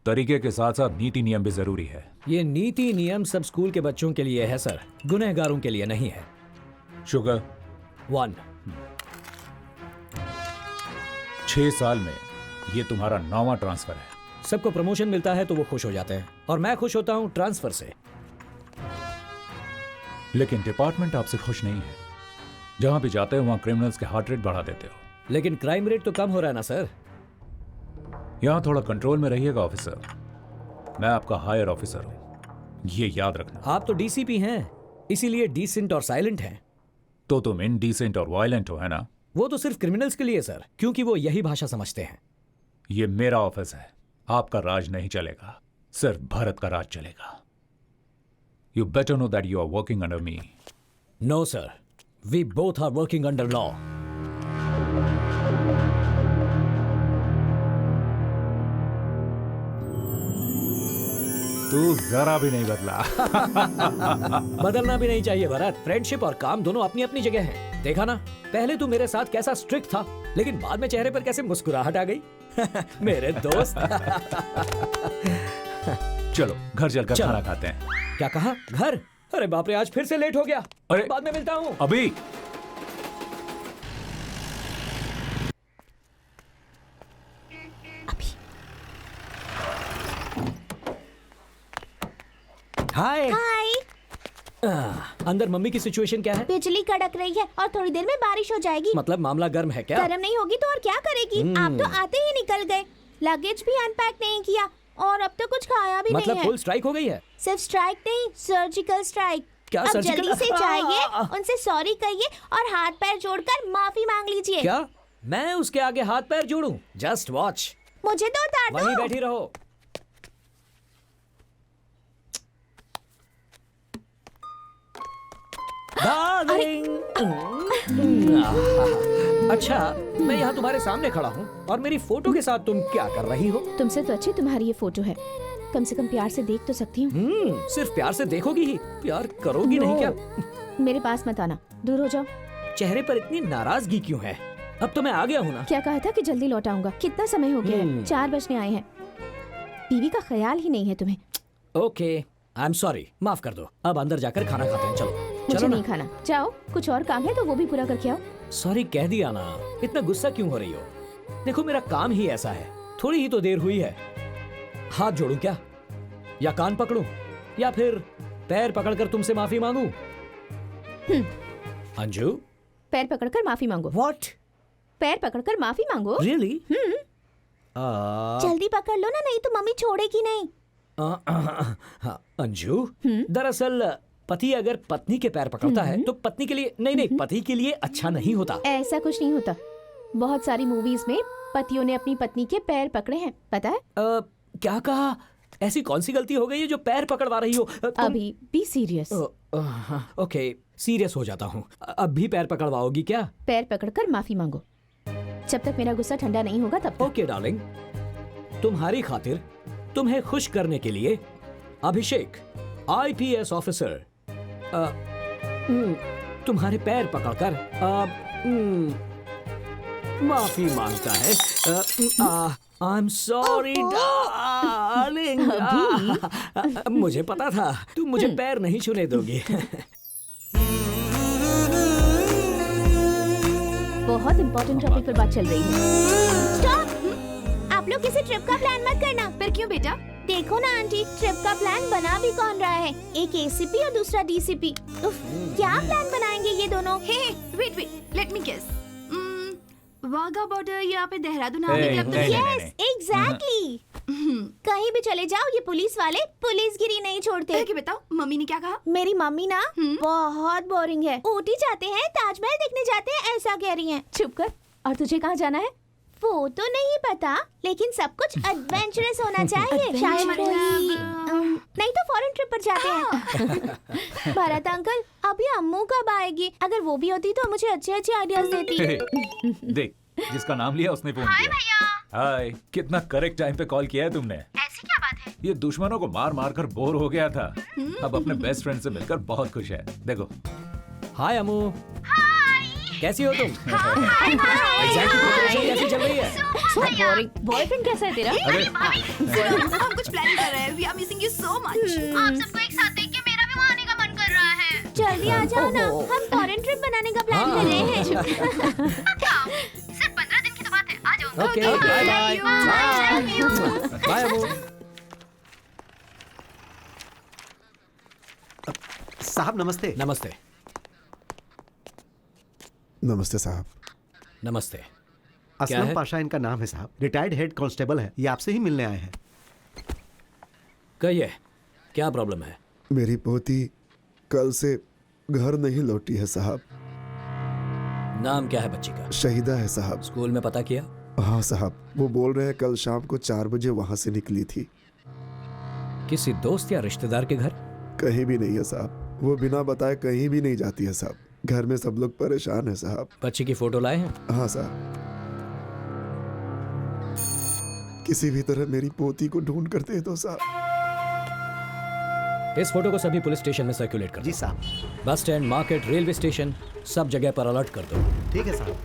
तरीके के साथ साथ नीति नियम भी जरूरी है। ये नीति नियम सब स्कूल के बच्चों के लिए है सर, गुनहगारों के लिए नहीं है। शुगर 1। 6 साल में ये तुम्हारा 9वां ट्रांसफर है। सबको प्रमोशन मिलता है तो वो खुश हो जाते हैं, और मैं खुश होता हूँ ट्रांसफर से। लेकिन डिपार्टमेंट आपसे खुश नहीं है। जहां भी जाते हो वहां क्रिमिनल्स के हार्ट रेट बढ़ा देते हो। लेकिन क्राइम रेट तो कम हो रहा है ना सर। यहां थोड़ा कंट्रोल में रहिएगा ऑफिसर। मैं आपका हायर ऑफिसर हूं, ये याद रखना। आप तो डीसीपी हैं, इसीलिए डिसेंट और साइलेंट हैं। तो तुम इनडिसेंट और वायलेंट हो, है ना? वो तो सिर्फ क्रिमिनल्स के लिए सर, क्योंकि वो यही भाषा समझते हैं। ये मेरा ऑफिस है, आपका राज नहीं चलेगा, सिर्फ भारत का राज चलेगा। You better know that you are working under me. No, sir. We both are working under law. तू जरा भी नहीं बदला। बदलना भी नहीं चाहिए भरत। फ्रेंडशिप और काम दोनों अपनी अपनी जगह हैं। देखा ना, पहले तू मेरे साथ कैसा स्ट्रिक्ट था, लेकिन बाद में चेहरे पर कैसे मुस्कुराहट आ गई। मेरे दोस्त। चलो घर चलकर खाना खाते हैं। क्या कहा? घर? अरे बाप रे, आज फिर से लेट हो गया। अरे बाद में मिलता हूँ। अभी हाय। हाय। अंदर मम्मी की सिचुएशन क्या है? बिजली कड़क रही है और थोड़ी देर में बारिश हो जाएगी। मतलब मामला गर्म है क्या? गर्म नहीं होगी तो और क्या करेगी? आप तो आते ही निकल गए, लगेज भी अनपैक नहीं किया और अब तो कुछ खाया भी नहीं है। मतलब फुल स्ट्राइक हो गई है? सिर्फ स्ट्राइक नहीं, सर्जिकल स्ट्राइक। क्या अब सर्जिकल? जल्दी से जाइए, उनसे सॉरी कहिए और हाथ पैर जोड़कर माफी मांग लीजिए। क्या मैं उसके आगे हाथ पैर जोड़ूं? Just watch. मुझे तो उतार दो। वहीं बैठी रहो। अच्छा, मैं यहाँ तुम्हारे सामने खड़ा हूँ और मेरी फोटो के साथ तुम क्या कर रही हो? तुमसे तो अच्छी तुम्हारी ये फोटो है, कम से कम प्यार से देख तो सकती हूँ। सिर्फ प्यार से देखोगी ही, प्यार करोगी नहीं क्या? मेरे पास मत आना, दूर हो जाओ। चेहरे पर इतनी नाराजगी क्यों है? अब तो मैं आ गया हूँ ना। क्या कहा था कि जल्दी लौट आऊंगा? कितना समय हो गया है? 4 बजने आए हैं। बीवी का ख्याल ही नहीं है तुम्हें। ओके, आई एम सॉरी, माफ कर दो। अब अंदर जाकर खाना खाते हैं। चलो। मुझे नहीं खाना, जाओ। कुछ और काम है तो वो भी पूरा करके आओ। सॉरी कह दिया ना, इतना गुस्सा क्यों हो रही हो? देखो मेरा काम ही ऐसा है, थोड़ी ही तो देर हुई है। हाथ जोड़ूं क्या, या कान पकड़ूं, या फिर पैर पकड़कर तुमसे माफी मांगूं? अंजू, पैर पकड़कर माफी मांगो। What? पैर पकड़कर माफी मांगो? Really? जल्दी पकड़ लो ना, नहीं तो मम्मी छोड़ेगी नहीं। अंजू, दरअसल पति अगर पत्नी के पैर पकड़ता है तो पत्नी के लिए नहीं, पति के लिए अच्छा नहीं होता। ऐसा कुछ नहीं होता। बहुत सारी मूवीज में पतियों ने अपनी पत्नी के पैर पकड़े हैं, पता है? क्या कहा? ऐसी कौन सी गलती हो गई है जो पैर पकड़वा रही हो? अभी बी सीरियस। ओके, सीरियस हो जाता हूँ। अब भी पैर पकड़वाओगी क्या? पैर पकड़कर माफी मांगो, जब तक मेरा गुस्सा ठंडा नहीं होगा तब तक। ओके डार्लिंग, तुम्हारी खातिर तुम्हें खुश करने के लिए अभिषेक IPS ऑफिसर तुम्हारे पैर पकड़कर माफी मांगता है। आई एम सॉरी डार्लिंग। मुझे पता था तुम मुझे पैर नहीं छूने दोगी। बहुत इंपॉर्टेंट टॉपिक पर बात चल रही है। स्टॉप! आप लोग किसी ट्रिप का प्लान मत करना। फिर क्यों बेटा? देखो ना आंटी, ट्रिप का प्लान बना भी कौन रहा है? एक ACP और दूसरा DCP। क्या प्लान बनाएंगे ये दोनों? Wait, let me guess. Wagah border या फिर देहरादून आने के क्लब। Yes, exactly. कहीं भी चले जाओ, ये पुलिस वाले पुलिसगिरी नहीं छोड़ते। क्या बताओ, मम्मी ने क्या कहा? मेरी मम्मी ना बहुत बोरिंग है। ऊटी जाते हैं, ताजमहल देखने जाते हैं, ऐसा कह रही हैं। चुप कर। और तुझे कहाँ जाना है? वो तो नहीं पता, लेकिन सब कुछ एडवेंचरस होना चाहिए। शायद नहीं तो फॉरेन ट्रिप पर जाते हैं। भरत अंकल, अभी अम्मू कब आएगी? अगर वो भी होती तो मुझे अच्छे अच्छे आइडियाज देती। देख, जिसका नाम लिया उसने फोन किया। हाय, कितना करेक्ट टाइम पे कॉल किया है तुमने। ऐसी क्या बात है? ये दुश्मनों को मार मार कर बोर हो गया था, अब अपने बेस्ट फ्रेंड से मिलकर बहुत खुश है। देखो। हाय अम्मू। हाय। कैसी हो तुम? एग्जाम की प्रिपरेशन कैसी चल रही है? बॉयफ्रेंड कैसा है तेरा? हम कुछ प्लानिंग कर रहे हैं। We are missing you so much. आप सबको एक साथ देख के मेरा भी वहाँ आने का मन कर रहा है। जल्दी आ जाओ ना, हम फॉरेन ट्रिप बनाने का प्लान कर रहे हैं। सिर्फ 15 दिन की तो बात है, आ जाओ। Okay, bye bye. Bye Abu. साहब नमस्ते। नमस्ते। नमस्ते साहब। नमस्ते। असलम पाशा इनका नाम है साहब, रिटायर्ड हेड कांस्टेबल है, ये आपसे ही मिलने आए हैं। कहिए क्या प्रॉब्लम है? मेरी पोती कल से घर नहीं लौटी है साहब। नाम क्या है बच्ची का? शहीदा है साहब। स्कूल में पता किया? हाँ साहब, वो बोल रहे हैं कल शाम को 4 बजे वहां से निकली थी। किसी दोस्त या रिश्तेदार के घर? कहीं भी नहीं है साहब, वो बिना बताए कहीं भी नहीं जाती है साहब। घर में सब लोग परेशान है साहब। बच्ची की फोटो लाए हैं? हाँ साहब। किसी भी तरह मेरी पोती को ढूंढ कर दे दो साहब। इस फोटो को सभी पुलिस स्टेशन में सर्कुलेट कर दो। जी साहब। Bus stand, market, railway station, सब जगह पर अलर्ट कर दो। ठीक है साहब।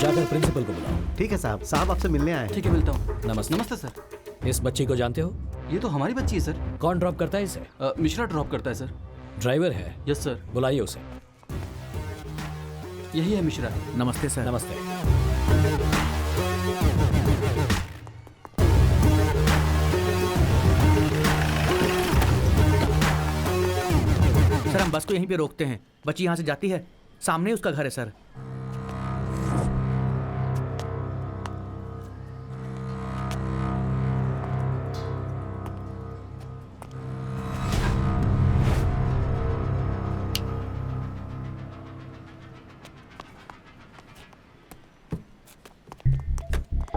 जाकर प्रिंसिपल को बुलाओ। ठीक है साहब। साहब आपसे मिलने आए हैं। ठीक है, मिलता हूँ। नमस्ते। नमस्ते सर। इस बच्ची को जानते हो? ये तो हमारी बच्ची है सर। कौन ड्रॉप करता है इसे? मिश्रा ड्रॉप करता है सर। ड्राइवर है? Yes sir. बुलाइए उसे। यही है मिश्रा। नमस्ते सर। नमस्ते। सर हम बस को यहीं पे रोकते हैं। बच्ची यहाँ से जाती है, सामने उसका घर है सर।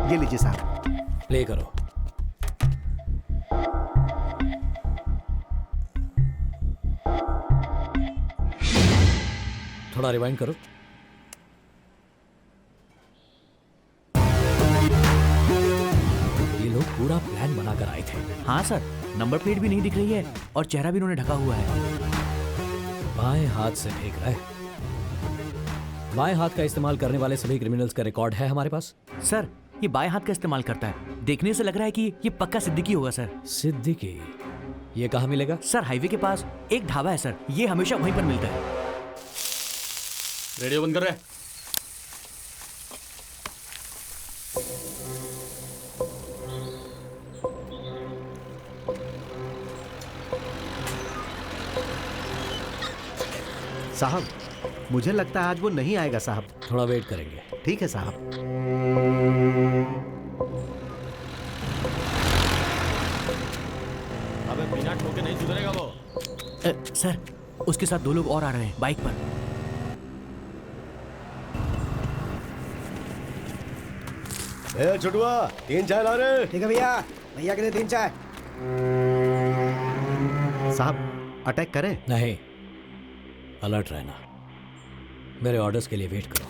ये लीजिए साहब। प्ले करो। थोड़ा रिवाइंड करो। ये लोग पूरा प्लान बनाकर आए थे। हाँ सर, नंबर प्लेट भी नहीं दिख रही है और चेहरा भी उन्होंने ढका हुआ है। बाएं हाथ से फेंक रहा है। बाएं हाथ का इस्तेमाल करने वाले सभी क्रिमिनल्स का रिकॉर्ड है हमारे पास। सर ये बाएं हाथ का इस्तेमाल करता है। देखने से लग रहा है कि ये पक्का सिद्दीकी होगा सर। सिद्दीकी? ये कहाँ मिलेगा? सर हाईवे के पास एक ढाबा है सर, ये हमेशा वहीं पर मिलता है। रेडियो बंद कर रहे। साहब मुझे लगता है आज वो नहीं आएगा साहब। थोड़ा वेट करेंगे। ठीक है साहब। अबे बिना ठोके नहीं सुधरेगा वो। सर उसके साथ 2 लोग और आ रहे हैं बाइक पर। ए छुटुआ 3 चाय ला रहे। ठीक है भैया, भैया के लिए 3 चाय। साहब अटैक करें? नहीं, अलर्ट रहना। मेरे ऑर्डर्स के लिए वेट करो।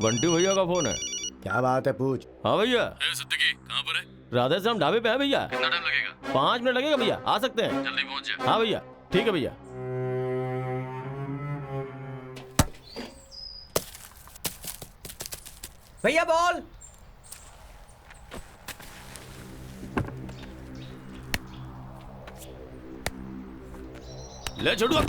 बंटी भैया का फोन है। क्या बात है, पूछ। हाँ भैया। सिद्दीकी कहाँ पर है? राधे श्याम ढाबे पे है भैया। कितना टाइम लगेगा? 5 मिनट लगेगा भैया, आ सकते हैं। जल्दी पहुंच जाए। हाँ भैया, ठीक है भैया। भैया बॉल। ले छोटुआ।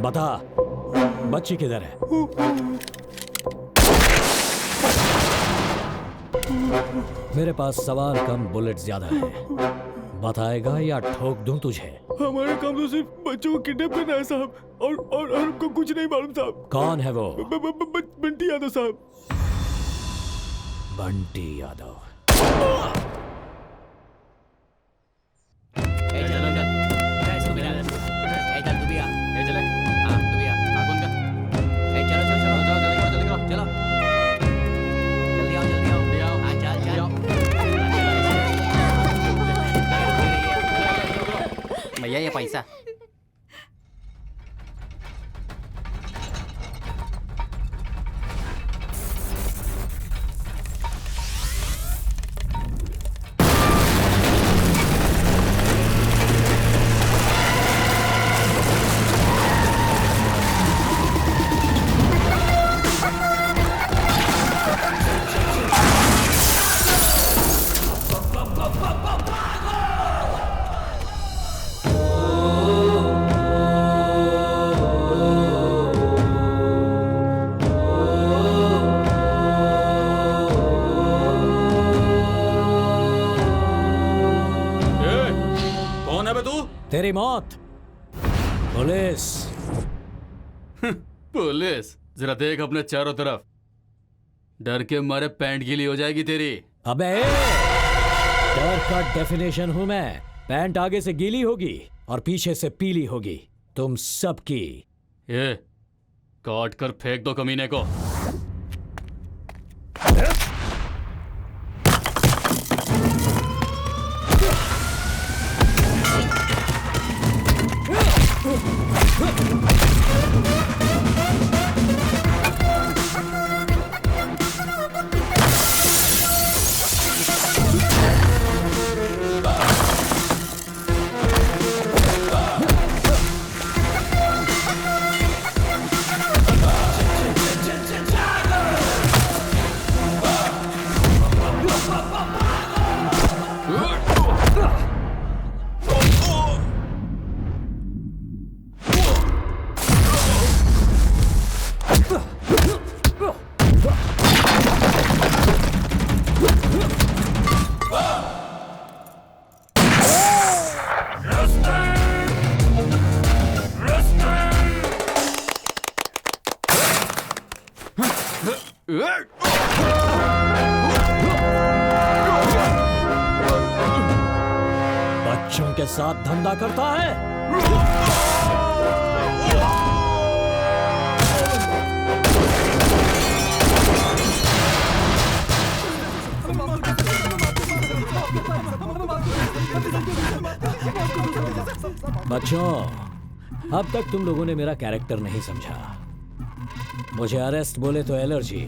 बता, बच्ची किधर है? मेरे पास सवाल कम, बुलेट ज्यादा है। बताएगा या ठोक दूं तुझे? हमारा काम तो सिर्फ बच्चों को किडनैप करना है साहब, और हमको कुछ नहीं मालूम साहब। कौन है वो? बंटी यादव साहब। बंटी यादव। भैया ये पैसा। तेरी मौत। पुलिस। पुलिस? जरा देख अपने चारों तरफ, डर के मारे पैंट गीली हो जाएगी तेरी। अबे, डर का डेफिनेशन हूं मैं। पैंट आगे से गीली होगी और पीछे से पीली होगी, तुम सबकी। ये काट कर फेंक दो कमीने को। बच्चों के साथ धंधा करता है। बच्चों, अब तक तुम लोगों ने मेरा कैरेक्टर नहीं समझा। मुझे अरेस्ट बोले तो एलर्जी,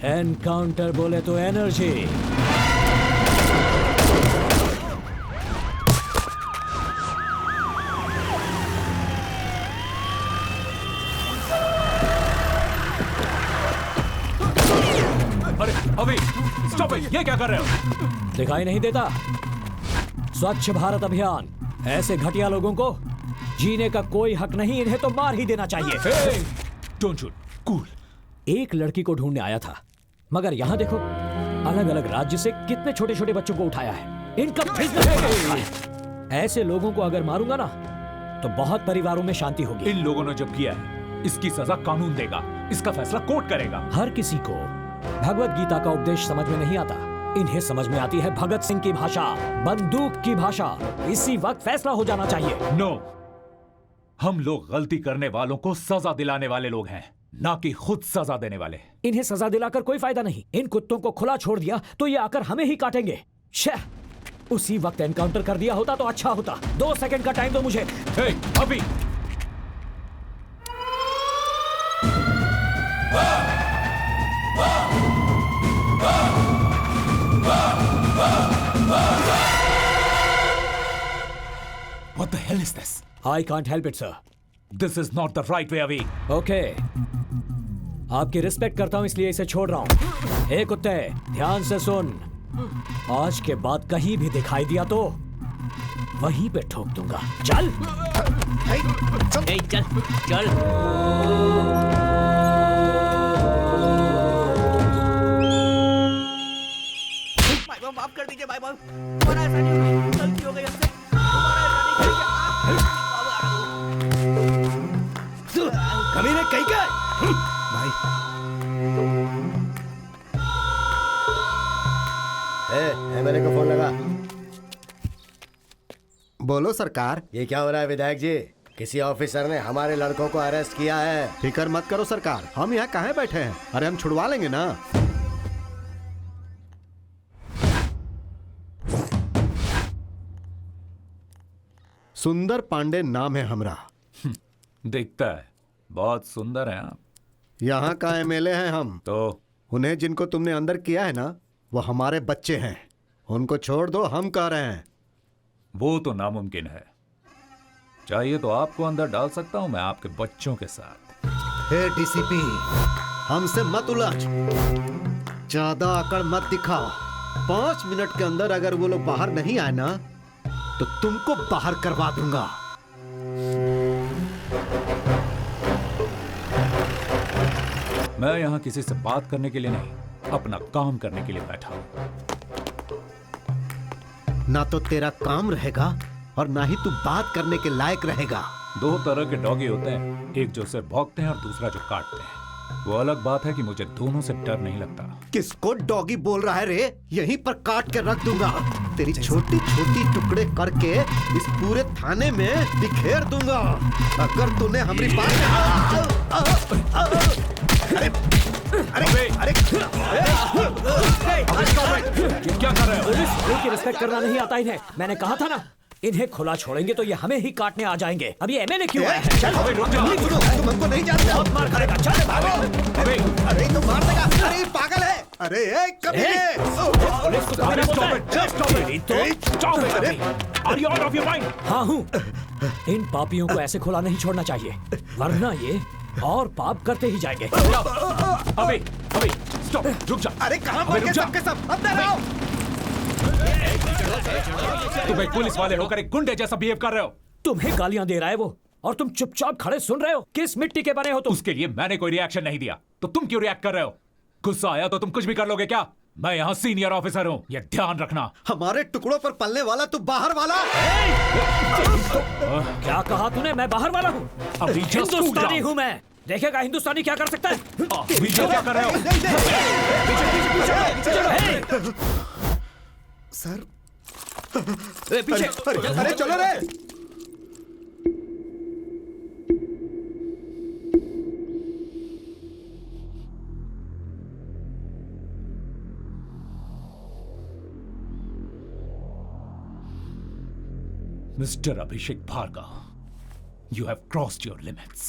एनकाउंटर बोले तो एनर्जी। अरे अभी स्टॉप इट, ये क्या कर रहे हो? दिखाई नहीं देता? स्वच्छ भारत अभियान। ऐसे घटिया लोगों को जीने का कोई हक नहीं, इन्हें तो मार ही देना चाहिए। Don't shoot, cool. एक लड़की को ढूंढने आया था, मगर यहाँ देखो, अलग अलग राज्य से कितने छोटे छोटे बच्चों को उठाया है। इनका बिजनेस है। ऐसे लोगों को अगर मारूंगा ना, तो बहुत परिवारों में शांति होगी। इन लोगों ने जब किया है, इसकी सजा कानून देगा, इसका फैसला कोर्ट करेगा। हर किसी को भगवत गीता का उपदेश समझ में नहीं आता, इन्हें समझ में आती है भगत सिंह की भाषा, बंदूक की भाषा। इसी वक्त फैसला हो जाना चाहिए। नो, हम लोग गलती करने वालों को सजा दिलाने वाले लोग हैं, ना कि खुद सजा देने वाले। इन्हें सजा दिलाकर कोई फायदा नहीं। इन कुत्तों को खुला छोड़ दिया तो ये आकर हमें ही काटेंगे। शह, उसी वक्त एनकाउंटर कर दिया होता तो अच्छा होता। 2 सेकंड का टाइम दो मुझे। अभी What the hell is this? I can't help it, sir. This is not the right way, Avi. Okay. आपकी रिस्पेक्ट करता हूं इसलिए इसे छोड़ रहा हूं। ए कुत्ते, ध्यान से सुन। आज के बाद कहीं भी दिखाई दिया तो वहीं पे ठोक दूंगा। चल ए, चल चल। माफ कर दीजिए भाई भाई, हमारा ऐसा नहीं होगा, गलती हो गई हमसे, कमीने कहीं का भाई एमएलए को फोन लगा। बोलो सरकार। ये क्या हो रहा है विधायक जी? किसी ऑफिसर ने हमारे लड़कों को अरेस्ट किया है। फिक्र मत करो सरकार, हम यहाँ काहे बैठे हैं? अरे हम छुड़वा लेंगे ना। सुंदर पांडे नाम है हमरा। दिखता है बहुत सुंदर है आप। यहाँ का एमएलए हैं हम। तो उन्हें जिनको तुमने अंदर किया है ना, वो हमारे बच्चे हैं। उनको छोड़ दो, हम कह रहे हैं। वो तो नामुमकिन है। चाहिए तो आपको अंदर डाल सकता हूं मैं आपके बच्चों के साथ। हे डीसीपी, हमसे मत उलझ, ज्यादा अकड़ मत दिखाओ। 5 मिनट के अंदर अगर वो लोग बाहर नहीं आए ना, तो तुमको बाहर करवा दूंगा। मैं यहाँ किसी से बात करने के लिए नहीं, अपना काम करने के लिए बैठा हूं। ना तो तेरा काम रहेगा और ना ही तू बात करने के लायक रहेगा। 2 तरह के डॉगी होते हैं, एक जो सिर्फ भौंकते हैं और दूसरा जो काटते हैं। वो अलग बात है कि मुझे दोनों से डर नहीं लगता। किसको डॉगी बोल रहा है रे? यहीं पर काट के रख दूंगा। तेरी छोटी छोटी टुकड़े करके इस पूरे थाने में बिखेर दूंगा। अगर तूने हमारी बात अरे क्या कर रहे हो? पुलिस की रिस्पेक्ट करना नहीं आता इन्हें। मैंने कहा था ना, इन्हें खुला छोड़ेंगे तो ये हमें ही काटने आ जाएंगे। अब ये एमएलए क्यों आया है? चल रुक जा। तुम हमको नहीं जानते। बहुत मार करेगा। चल भागो। अरे तो मार देगा। अरे पागल है। अरे कमीने। पुलिस को कमीने बोलता है। हाँ हूँ। इन पापियों को ऐसे खुला नहीं छोड़ना चाहिए, वरना ये और पाप करते ही जाएंगे। अबे स्टॉप, रुक जा। अरे कहाँ पहुंच गए सबके सब? अंदर आओ। तुम एक पुलिस वाले होकर एक गुंडे जैसा बिहेव कर रहे हो। तुम्हें गालियां दे रहा है वो, और तुम चुपचाप खड़े सुन रहे हो। किस मिट्टी के बने हो तुम? उसके लिए मैंने कोई रिएक्शन नहीं दिया, तो तुम क्यों रिएक्ट कर रहे हो? गुस्सा आया तो तुम कुछ भी कर लोगे क्या? मैं यहाँ सीनियर ऑफिसर हूँ, ये ध्यान रखना। हमारे टुकड़ों पर पलने वाला तू बाहर वाला। क्या कहा तूने? मैं बाहर वाला हूँ? अभी हिंदुस्तानी हूँ मैं। देखेगा हिंदुस्तानी क्या कर सकता है। क्या कर रहे हो? सर पीछे। अरे चलो रे। Mister Abhishek Bhargava, you have crossed your limits.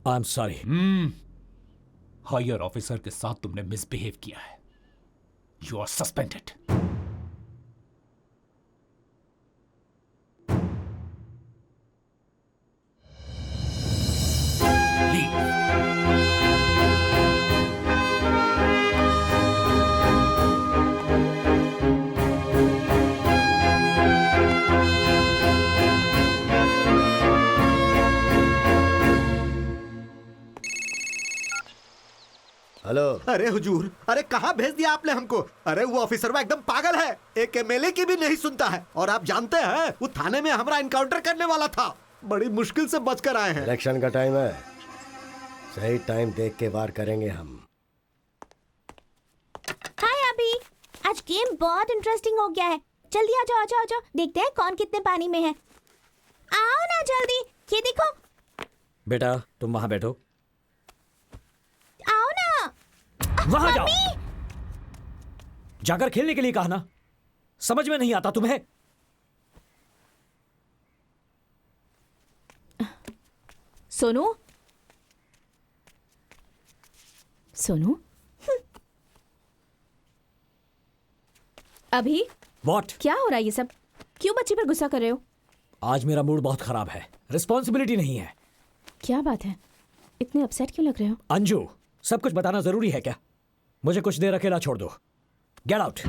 I'm sorry. Higher officer के साथ तुमने मिसबिहेव किया है। You are suspended. हेलो। अरे हुजूर, अरे कहाँ भेज दिया आपने हमको? अरे वो ऑफिसर वो एकदम पागल है, एक एमएलए की भी नहीं सुनता है। और आप जानते हैं वो थाने में हमारा इनकाउंटर करने वाला था। बड़ी मुश्किल से बचकर आए हैं। इलेक्शन का टाइम है, सही टाइम देख के वार करेंगे हम। हाय अभी, आज गेम बहुत इंटरेस्टिंग हो गया है। जल्दी आ जाओ, आ जाओ, आ जाओ। देखते हैं कौन कितने पानी में है। आओ ना जल्दी, ये देखो। बेटा तुम वहां बैठो। आओ ना। वहां जाओ। जाकर खेलने के लिए कहा ना, समझ में नहीं आता तुम्हें? सोनू, सोनू, अभी व्हाट? क्या हो रहा है ये सब? क्यों बच्ची पर गुस्सा कर रहे हो? आज मेरा मूड बहुत खराब है, रिस्पॉन्सिबिलिटी नहीं है। क्या बात है, इतने अपसेट क्यों लग रहे हो? अंजू, सब कुछ बताना जरूरी है क्या? मुझे कुछ देर अकेला छोड़ दो। Get out.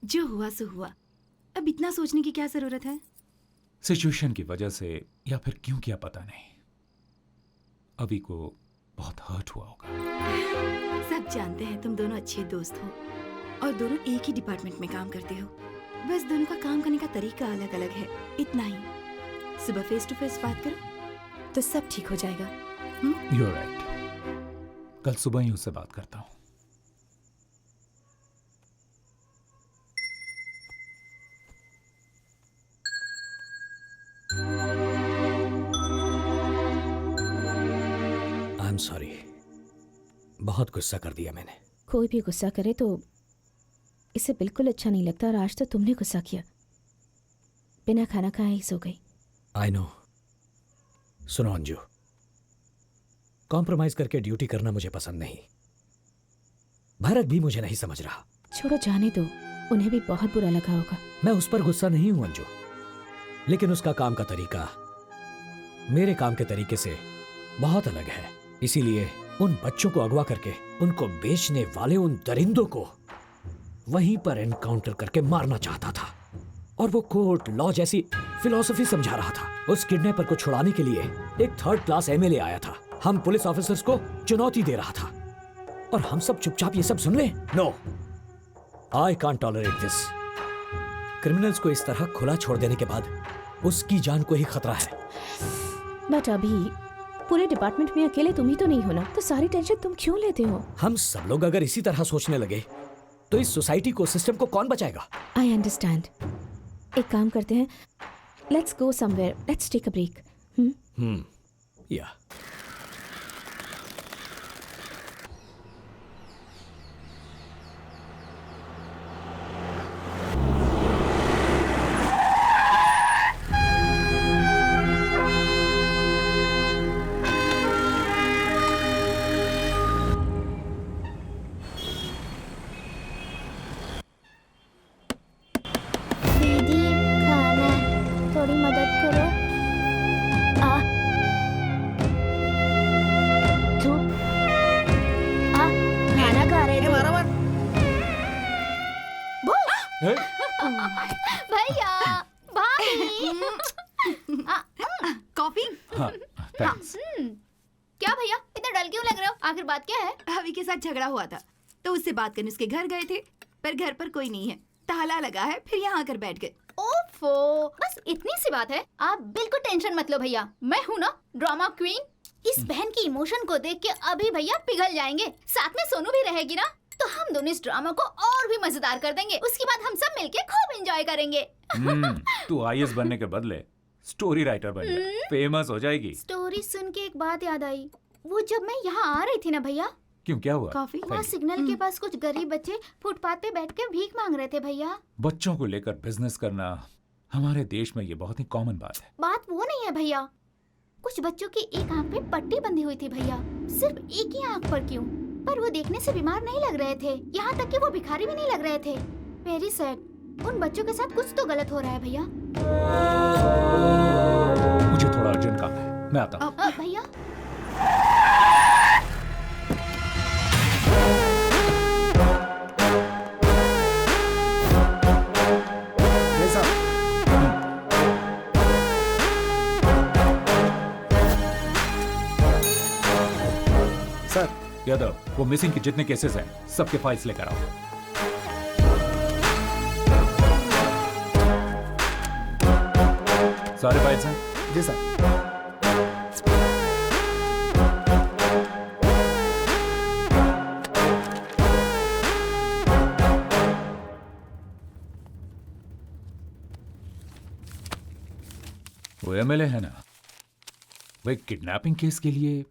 जो हुआ सो हुआ, अब इतना सोचने की क्या जरूरत है? सिचुएशन की वजह से या फिर क्यों किया पता नहीं, अभी को बहुत हर्ट हुआ होगा। सब जानते हैं तुम दोनों अच्छे दोस्त हो और दोनों एक ही डिपार्टमेंट में काम करते हो। बस दोनों का काम करने का तरीका अलग अलग है, इतना ही। सुबह फेस टू फेस बात करो तो सब ठीक हो जाएगा। You're right. कल सुबह ही उससे बात करता हूँ। आई एम सॉरी, बहुत गुस्सा कर दिया मैंने। कोई भी गुस्सा करे तो इसे बिल्कुल अच्छा नहीं लगता, और आज तो तुमने गुस्सा किया। बिना खाना खाए ही सो गई। I know. सुनो अंजू, कॉम्प्रोमाइज करके ड्यूटी करना मुझे पसंद नहीं। भारत भी मुझे नहीं समझ रहा। छोड़ो, जाने दो, उन्हें भी बहुत बुरा लगा होगा। मैं उस पर गुस्सा नहीं हूं अंजू, लेकिन उसका काम का तरीका मेरे काम के तरीके से बहुत अलग है। इसीलिए उन बच्चों को अगवा करके उनको बेचने वाले उन दरिंदों को वहीं पर एनकाउंटर करके मारना चाहता था, और वो कोर्ट लॉ जैसी फिलॉसफी समझा रहा था। उस किडनैपर को छुड़ाने के लिए एक 3rd क्लास एमएलए आया था। हम पुलिस ऑफिसर्स को चुनौती दे रहा था, और हम सब चुपचाप ये सब सुन ले। No, I can't tolerate this. Criminals को इस तरह खुला छोड़ देने के बाद उसकी जान को ही खतरा है। बट अभी पूरे डिपार्टमेंट में अकेले तुम ही तो नहीं हो ना, तो सारी टेंशन तुम क्यों लेते हो? हम सब लोग अगर इसी तरह सोचने लगे तो इस सोसाइटी को, सिस्टम को कौन बचाएगा? I understand. एक काम करते हैं, let's go somewhere, let's take a break. या दीदी, खाना, थोड़ी मदद करो। तू खाना खा रहे थे? भैया, भाभी। कॉफी? हाँ, थैंक्स। क्या भैया, इतना डल क्यों लग रहे हो? आखिर बात क्या है? हवी के साथ झगड़ा हुआ था तो उससे बात करने उसके घर गए थे, पर घर पर कोई नहीं है, ताला लगा है, फिर यहाँ आकर बैठ गए। ओफो, बस इतनी सी बात है। आप बिल्कुल टेंशन मत लो भैया, मैं हूँ ना ड्रामा क्वीन। इस बहन की इमोशन को देख के अभी भैया पिघल जाएंगे। साथ में सोनू भी रहेगी ना, तो हम दोनों इस ड्रामा को और भी मजेदार कर देंगे। उसके बाद हम सब मिलके खूब एंजॉय करेंगे। तू आईएएस बनने के बदले स्टोरी राइटर बन जा, फेमस हो जाएगी। स्टोरी सुन के एक बात याद आई। वो जब मैं यहाँ आ रही थी ना भैया, क्यों, क्या हुआ? कॉफी? वहाँ सिग्नल के पास कुछ गरीब बच्चे फुटपाथ पे बैठ के भीख मांग रहे थे भैया। बच्चों को लेकर बिजनेस करना हमारे देश में ये बहुत ही कॉमन बात है। बात वो नहीं है भैया, कुछ बच्चों की एक आंख पे पट्टी बंधी हुई थी भैया, सिर्फ एक ही आंख पर। क्यों? पर वो देखने से बीमार नहीं लग रहे थे, यहाँ तक कि वो भिखारी भी नहीं लग रहे थे। Very sad. उन बच्चों के साथ कुछ तो गलत हो रहा है भैया। मुझे थोड़ा अर्जेंट काम है, मैं आता हूँ। भैया सर, यादव, वो मिसिंग के जितने केसेस हैं सबके फाइल्स लेकर आओ। सारे फाइल्स हैं? जी सर। वो एमएलए है ना, वो एक किडनैपिंग केस के लिए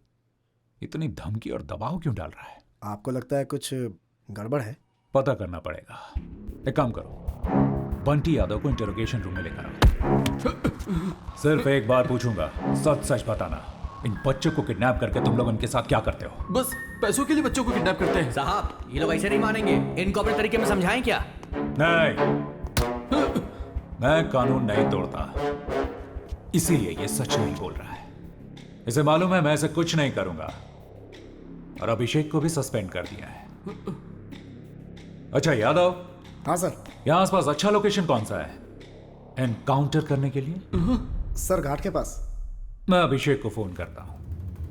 इतनी धमकी और दबाव क्यों डाल रहा है? आपको लगता है कुछ गड़बड़ है? पता करना पड़ेगा। एक काम करो, बंटी यादव को इंटरोगेशन रूम में लेकर आओ। सिर्फ एक बार पूछूंगा, सच सच बताना, इन बच्चों को किडनैप करके तुम लोग उनके साथ क्या करते हो? बस पैसों के लिए बच्चों को किडनैप करते हैं। साहब, ये लोग ऐसे नहीं मानेंगे। इनको अपने तरीके में समझाएं क्या? नहीं, मैं कानून नहीं तोड़ता, इसीलिए ये सच नहीं बोल रहा है। इसे मालूम है मैं ऐसे कुछ नहीं करूंगा, और अभिषेक को भी सस्पेंड कर दिया है। अच्छा यादव। हाँ सर। यहाँ आसपास अच्छा लोकेशन कौन सा है एनकाउंटर करने के लिए? सर घाट के पास। मैं अभिषेक को फोन करता हूँ।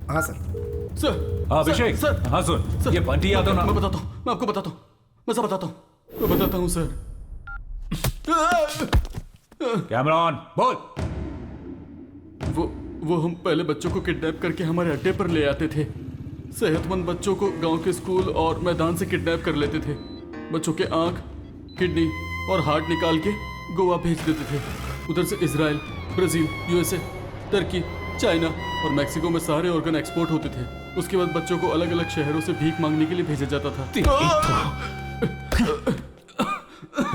हाँ सर। सर अभिषेक सर, हाँ सुन, ये बंटी यादव ना। मैं बताता हूँ, मैं आपको बताता हूँ, मैं सब बताता हूँ, मैं बताता हूँ सर। कैमरॉन बोल। वो हम पहले बच्चों को किडनैप करके हमारे अड्डे पर ले आते थे। सेहतमंद बच्चों को गांव के स्कूल और मैदान से किडनैप कर लेते थे। बच्चों के आंख, किडनी और हार्ट निकाल के गोवा भेज देते थे। उधर से इजराइल, ब्राजील, यूएसए, तुर्की, चाइना और मैक्सिको में सारे ऑर्गन एक्सपोर्ट होते थे। उसके बाद बच्चों को अलग अलग शहरों से भीख मांगने के लिए भेजा जाता था।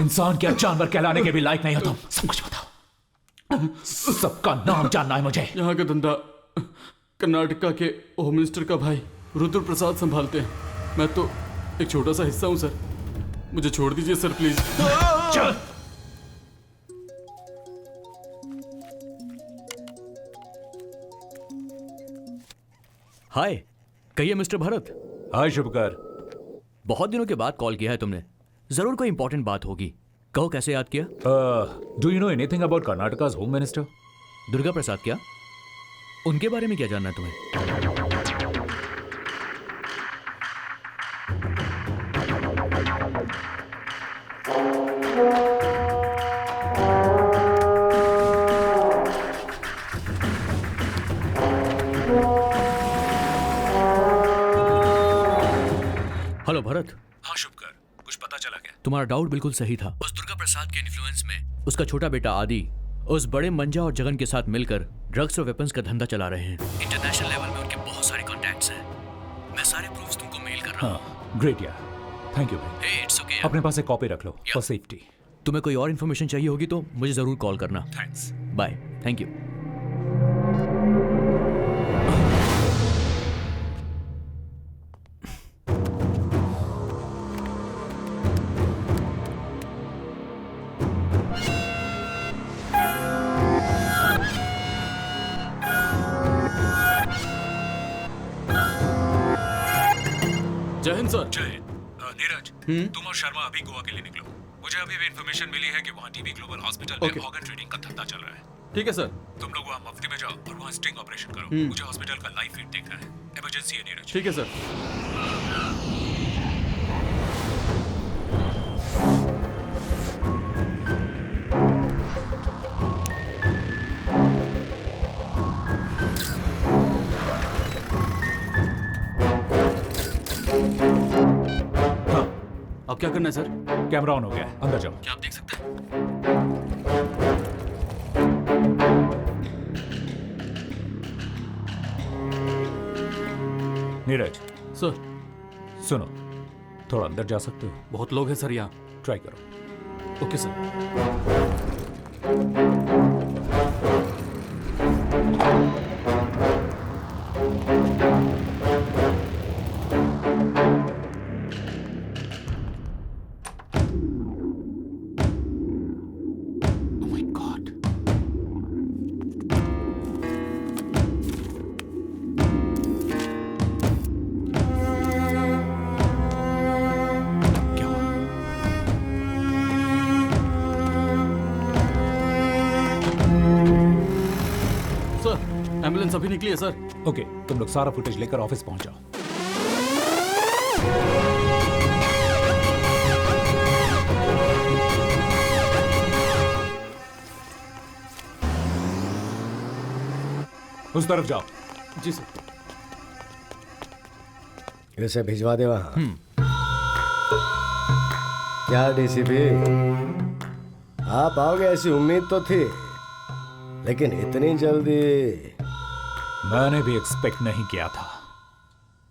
इंसान क्या जानवर कहलाने के भी लायक नहीं हो तुम। सब कुछ बताओ, सबका नाम जानना है मुझे। यहाँ का धंधा कर्नाटका के होम मिनिस्टर का भाई रुद्र प्रसाद संभालते हैं। मैं तो एक छोटा सा हिस्सा हूँ सर, मुझे छोड़ दीजिए सर प्लीज। चल। हाय, कहिए मिस्टर भरत। हाय शुभकर। बहुत दिनों के बाद कॉल किया है तुमने, जरूर कोई इंपॉर्टेंट बात होगी। कहो कैसे याद किया? Do you know anything about Karnataka's home minister? Durga Prasad क्या? उनके बारे में क्या जानना है तुम्हें? हेलो भरत। हाँ शुभकर, कुछ पता चला क्या? तुम्हारा डाउट बिल्कुल सही था। उस दुर्गा प्रसाद के इन्फ्लुएंस में उसका छोटा बेटा आदि उस बड़े मंजा और जगन के साथ मिलकर ड्रग्स और वेपन्स का धंधा चला रहे हैं। इंटरनेशनल लेवल में उनके बहुत सारे कॉन्टैक्ट्स हैं। मैं सारे प्रूफ्स तुमको मेल कर रहा हूँ। ग्रेट यार, थैंक यू भाई। It's okay. अपने पास एक कॉपी रख लो फॉर सेफ्टी। तुम्हें कोई और इन्फॉर्मेशन चाहिए होगी तो मुझे जरूर कॉल करना। थैंक्स। बाय। Thank you. जय हिंद सर। जय हिंद। नीरज, तुम और शर्मा अभी गोवा के लिए निकलो। मुझे अभी भी इन्फॉर्मेशन मिली है कि वहाँ टीबी ग्लोबल हॉस्पिटल में ऑर्गन ट्रेडिंग का धंधा चल रहा है। ठीक है सर। तुम लोग वहाँ मुफ्ती में जाओ और वहाँ स्टिंग ऑपरेशन करो। मुझे हॉस्पिटल का लाइव फीड देखना है। इमरजेंसी है नीरज। ठीक है सर। अब क्या करना है सर? कैमरा ऑन हो गया है, अंदर जाओ। क्या आप देख सकते हैं? नीरज सर। सुनो, थोड़ा अंदर जा सकते हो? बहुत लोग हैं सर यहाँ। ट्राई करो। Okay sir. एम्बुलेंस अभी निकली है सर। ओके, तुम लोग सारा फुटेज लेकर ऑफिस पहुंच जाओ। उस तरफ जाओ। जी सर। इसे भिजवा दे वहां। क्या डीसीपी, आप आओगे ऐसी उम्मीद तो थी, लेकिन इतनी जल्दी मैंने भी एक्सपेक्ट नहीं किया था।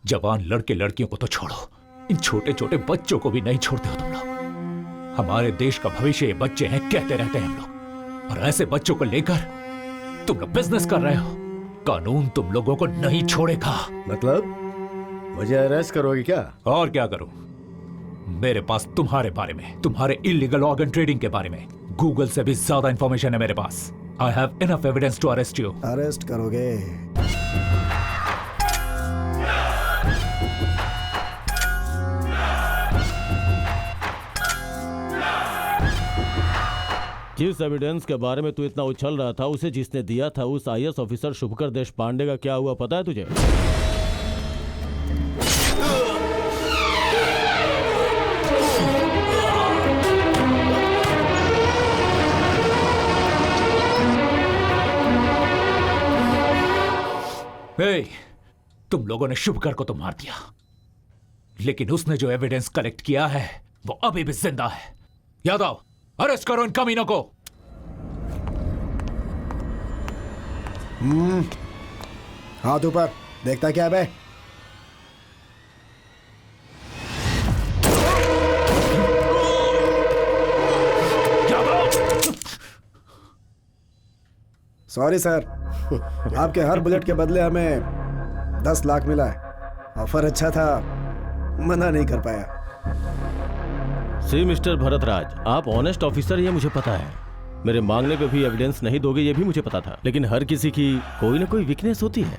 जवान लड़के लड़कियों को तो छोड़ो, इन छोटे छोटे बच्चों को भी नहीं छोड़ते हो तुम लोग। हमारे देश का भविष्य ये बच्चे हैं, कहते रहते हैं हम लोग, और ऐसे बच्चों को लेकर तुम लोग बिजनेस कर रहे हो। कानून तुम लोगों को नहीं छोड़ेगा। मतलब मुझे अरेस्ट करोगे क्या? और क्या करूं? मेरे पास तुम्हारे बारे में, तुम्हारे इलीगल ऑर्गन ट्रेडिंग के बारे में गूगल से भी ज्यादा इंफॉर्मेशन है मेरे पास। I have enough evidence to arrest you. Arrest करोगे? जिस एविडेंस के बारे में तू इतना उछल रहा था उसे जिसने दिया था उस आईएएस ऑफिसर शुभकर देश पांडे का क्या हुआ पता है तुझे? हे, तुम लोगों ने शुभकर को तो मार दिया, लेकिन उसने जो एविडेंस कलेक्ट किया है वो अभी भी जिंदा है। यादव, अरेस्ट करो इन कमीनों को। हाथ ऊपर, देखता क्या है बे? सॉरी सर, आपके हर बुलेट के बदले हमें 10 लाख मिला है। ऑफर अच्छा था, मना नहीं कर पाया। सी मिस्टर भरतराज, आप ऑनेस्ट ऑफिसर ये मुझे पता है। मेरे मांगने पे भी एविडेंस नहीं दोगे ये भी मुझे पता था, लेकिन हर किसी की कोई ना कोई वीकनेस होती है,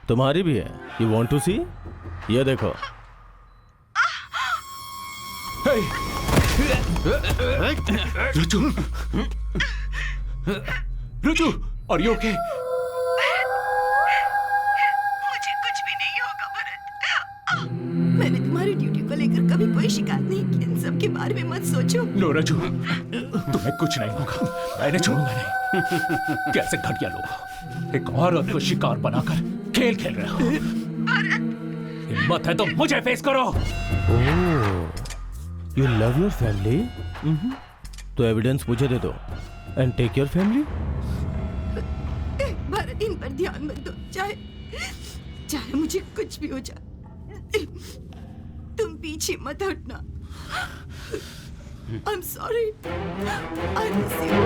तुम्हारी भी है। यू वांट टू सी? ये देखो। रुचु, आर यू ओके? मुझे कुछ भी नहीं होगा भरत। मैंने तुम्हारी ड्यूटी को लेकर कभी कोई शिकायत नहीं की। इन सब के बारे में मत सोचो। नो रजू, तुम्हें कुछ नहीं होगा, मैंने छोड़ूंगा नहीं। कैसे घटिया लोग एक औरत को शिकार बनाकर खेल खेल रहे हो। हिम्मत है तो मुझे फेस करो। You love your family? तो एविडेंस मुझे दे दो and take your family. Bharat, इन पर ध्यान मत दो, चाहे मुझे कुछ भी हो जाए। तुम पीछे मत हटना। I'm sorry. I miss you.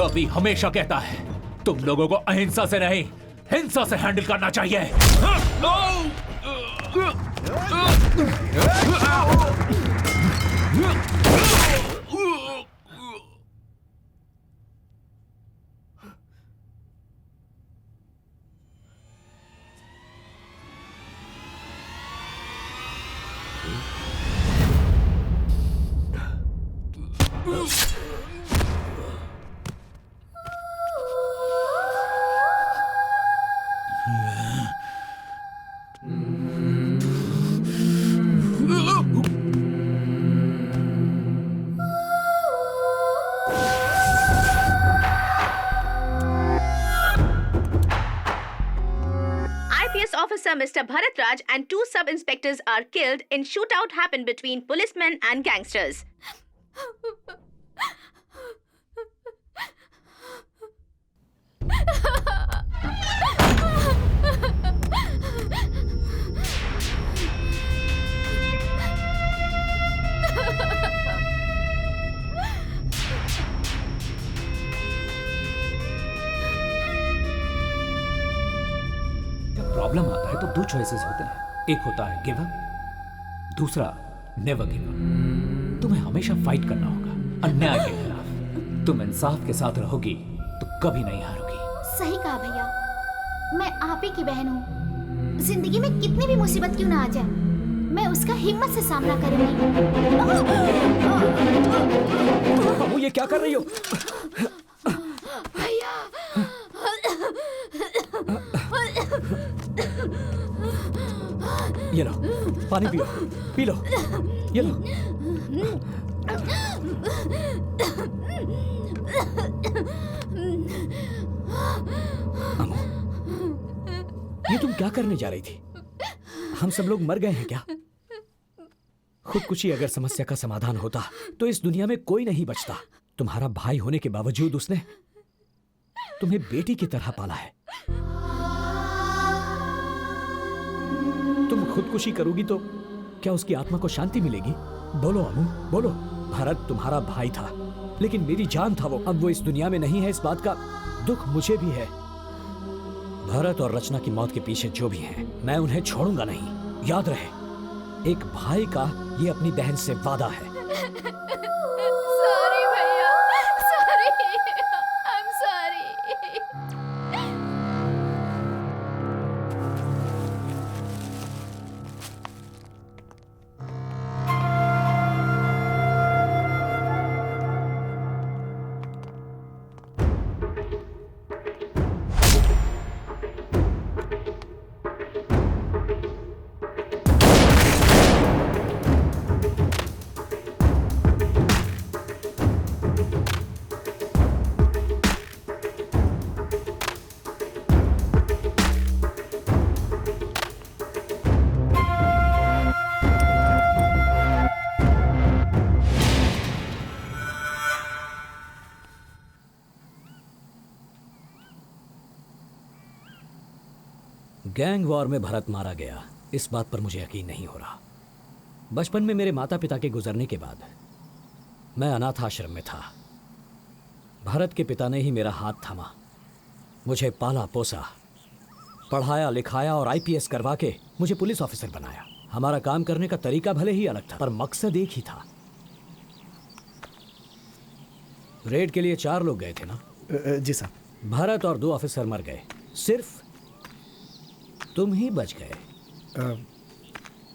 अभी हमेशा कहता है तुम लोगों को अहिंसा से नहीं हिंसा से हैंडल करना चाहिए। Officer Mr. Bharatraj and 2 sub-inspectors are killed in shootout happened between policemen and gangsters. Problem आता है तो 2 चॉइसेस होते हैं, एक होता है गिव अप, दूसरा नेवर गिव अप। तुम्हें हमेशा फाइट करना होगा अन्याय के खिलाफ। तुम इंसाफ के साथ रहोगी तो कभी नहीं हारोगी। सही कहा भैया, मैं आप ही की बहन हूँ। जिंदगी में कितनी भी मुसीबत क्यों ना आ जाए, मैं उसका हिम्मत से सामना करूंगी। अम्मू, ये क्या कर रही हो? भैया, ये लो, पानी पियो, पी लो, ये लो। अम्मू, ये तुम क्या करने जा रही थी? हम सब लोग मर गए हैं क्या? खुदकुशी अगर समस्या का समाधान होता तो इस दुनिया में कोई नहीं बचता। तुम्हारा भाई होने के बावजूद उसने तुम्हें बेटी की तरह पाला है। तुम खुदकुशी करोगी तो क्या उसकी आत्मा को शांति मिलेगी? बोलो अम्मू, बोलो। भरत तुम्हारा भाई था, लेकिन मेरी जान था वो। अब वो इस दुनिया में नहीं है, इस बात का दुख मुझे भी है। भरत और रचना की मौत के पीछे जो भी है, मैं उन्हें छोड़ूंगा नहीं। याद रहे, एक भाई का ये अपनी बहन से वादा है। सॉरी भैया, sorry, I am sorry. Gang war में भरत मारा गया, इस बात पर मुझे यकीन नहीं हो रहा। बचपन में मेरे माता पिता के गुजरने के बाद मैं अनाथ आश्रम में था। भरत के पिता ने ही मेरा हाथ थामा, मुझे पाला पोसा, पढ़ाया लिखाया और आईपीएस करवा के मुझे पुलिस ऑफिसर बनाया। हमारा काम करने का तरीका भले ही अलग था, पर मकसद एक ही था। रेड के लिए 4 लोग गए थे ना? जी साहब। भरत और 2 ऑफिसर मर गए, सिर्फ तुम ही बच गए।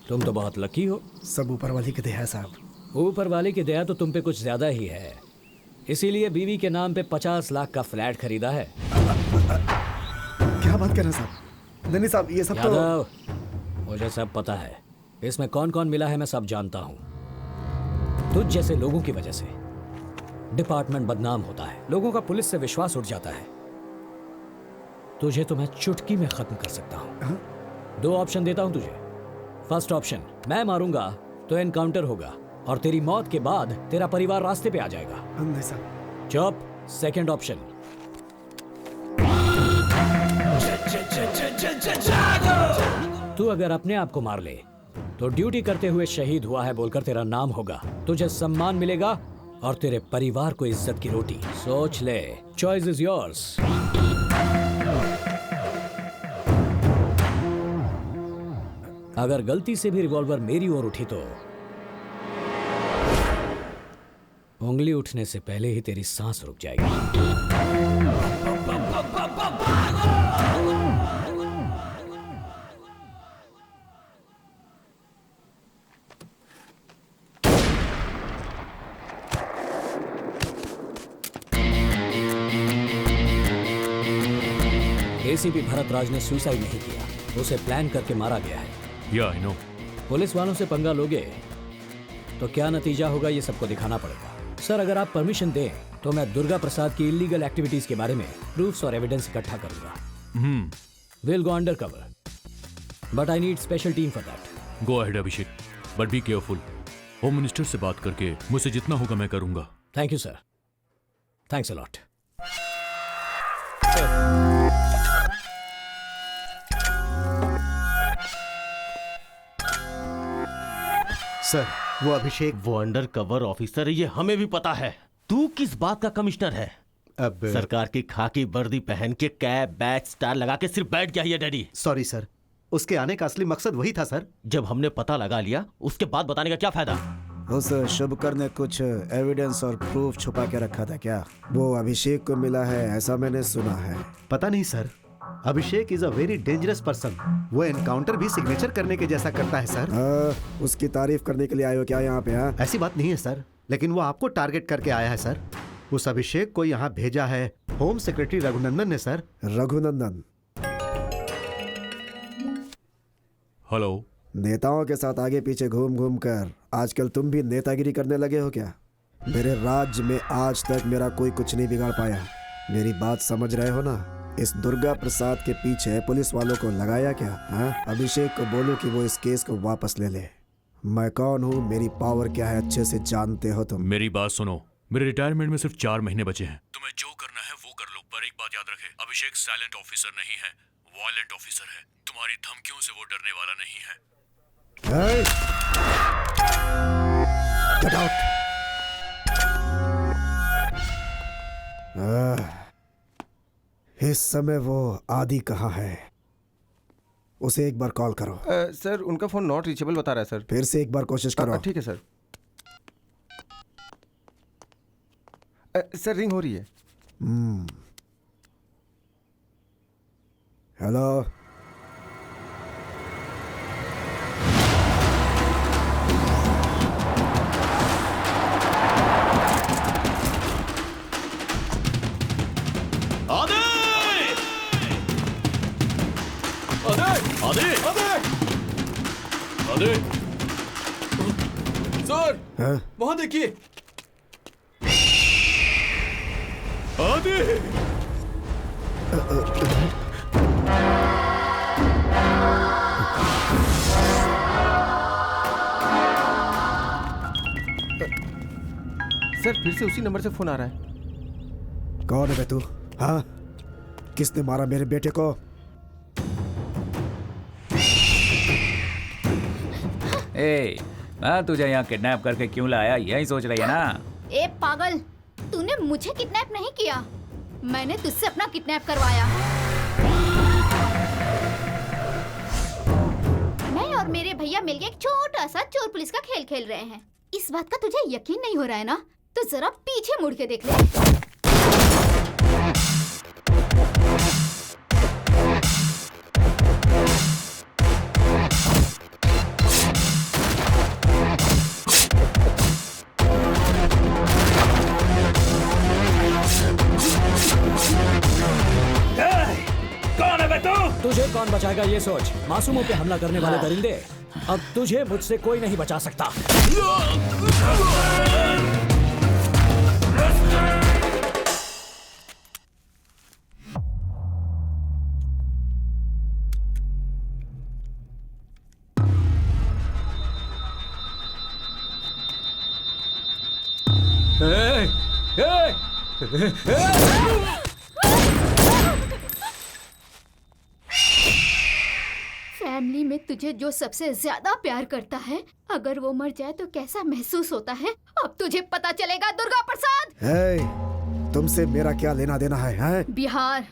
तुम तो बहुत लकी हो। सब ऊपर वाले की दया है साहब। ऊपर वाले की दया तो तुम पे कुछ ज्यादा ही है, इसीलिए बीवी के नाम पे 50 लाख का फ्लैट खरीदा है। क्या बात कर रहे हैं साहब? नहीं साहब, ये सब यादव, मुझे सब पता है। इसमें कौन कौन मिला है मैं सब जानता हूँ। तुझ जैसे लोगों की वजह से डिपार्टमेंट बदनाम होता है, लोगों का पुलिस से विश्वास उठ जाता है। तुझे तो मैं चुटकी में खत्म कर सकता हूँ। 2 ऑप्शन देता हूँ तुझे। फर्स्ट ऑप्शन, मैं मारूंगा तो एनकाउंटर होगा और तेरी मौत के बाद तेरा परिवार रास्ते पे आ जाएगा। नहीं साहब। चुप। सेकंड ऑप्शन, तू अगर अपने आप को मार ले तो ड्यूटी करते हुए शहीद हुआ है बोलकर तेरा नाम होगा, तुझे सम्मान मिलेगा और तेरे परिवार को इज्जत की रोटी। सोच ले, चॉइस इज योर्स। अगर गलती से भी रिवॉल्वर मेरी ओर उठी तो उंगली उठने से पहले ही तेरी सांस रुक जाएगी। एसीपी भरत राज ने सुसाइड नहीं किया, उसे प्लान करके मारा गया है। या आई नो। पुलिस वालों से पंगा लोगे तो क्या नतीजा होगा ये सबको दिखाना पड़ेगा। सर, अगर आप परमिशन दें तो मैं दुर्गा प्रसाद की इलीगल एक्टिविटीज के बारे में प्रूफ्स और एविडेंस इकट्ठा करूंगा। Will go under cover, but I need special team for that. Go ahead Abhishek, but be careful. Home minister से बात करके मुझसे जितना होगा मैं करूंगा। Thank you sir, thanks a lot. Sir, वो अभिषेक, वो अंडर कवर ऑफिसर है, ये हमें भी पता है। तू किस बात का कमिश्नर है? अब सरकार की खाकी वर्दी पहन के कैप बैच स्टार लगा के सिर्फ बैठ गया है डैडी। सॉरी सर, उसके आने का असली मकसद वही था सर। जब हमने पता लगा लिया उसके बाद बताने का क्या फायदा? उस शुभकर ने कुछ एविडेंस और प्रूफ छुपा के रखा था क्या? वो अभिषेक को मिला है ऐसा मैंने सुना है। पता नहीं sir, Abhishek is a very dangerous person. वो एनकाउंटर भी सिग्नेचर करने के जैसा करता है सर। उसकी तारीफ करने के लिए आए हो क्या यहाँ पे? हाँ, ऐसी बात नहीं है सर, लेकिन वो आपको टारगेट करके आया है सर। उस अभिषेक को यहाँ भेजा है होम सेक्रेटरी रघुनंदन ने सर। रघुनंदन? हेलो। नेताओं के साथ आगे पीछे घूम घूम कर आजकल तुम भी नेतागिरी करने लगे हो क्या? मेरे राज्य में आज तक मेरा कोई कुछ नहीं बिगाड़ पाया। मेरी बात समझ रहे हो ना? इस दुर्गा प्रसाद के पीछे पुलिस वालों को लगाया क्या? हाँ, अभिषेक को बोलो कि वो इस केस को वापस ले ले। मैं कौन हूँ, मेरी पावर क्या है, अच्छे से जानते हो तुम। मेरी बात सुनो, मेरे रिटायरमेंट में सिर्फ 4 महीने बचे हैं। तुम्हें जो करना है वो कर लो, पर एक बात याद रखे, अभिषेक साइलेंट ऑफिसर नहीं है, वायलेंट ऑफिसर है। तुम्हारी धमकियों से वो डरने वाला नहीं है। Get out! इस समय वो आदि कहाँ है? उसे एक बार कॉल करो। सर उनका फोन नॉट रीचेबल बता रहा है सर। फिर से एक बार कोशिश करो। ठीक है सर। सर रिंग हो रही है। हेलो। सर वहां देखिए। आदि सर फिर से उसी नंबर से फोन आ रहा है। कौन है बे तू? हाँ, किसने मारा मेरे बेटे को? ए, मैं तुझे यहाँ किडनैप करके क्यों लाया, यही सोच रही है ना? ए पागल, तूने मुझे किडनैप नहीं किया, मैंने तुझसे अपना किडनैप करवाया। मैं और मेरे भैया मिलके एक छोटा सा चोर पुलिस का खेल खेल रहे हैं। इस बात का तुझे यकीन नहीं हो रहा है ना? तो जरा पीछे मुड़ के देख ले। तुझे कौन बचाएगा ये सोच। मासूमों पे हमला करने वाले दरिंदे, अब तुझे मुझसे कोई नहीं बचा सकता। फैमिली में तुझे जो सबसे ज्यादा प्यार करता है, अगर वो मर जाए तो कैसा महसूस होता है, अब तुझे पता चलेगा दुर्गा प्रसाद। तुमसे मेरा क्या लेना देना है? बिहार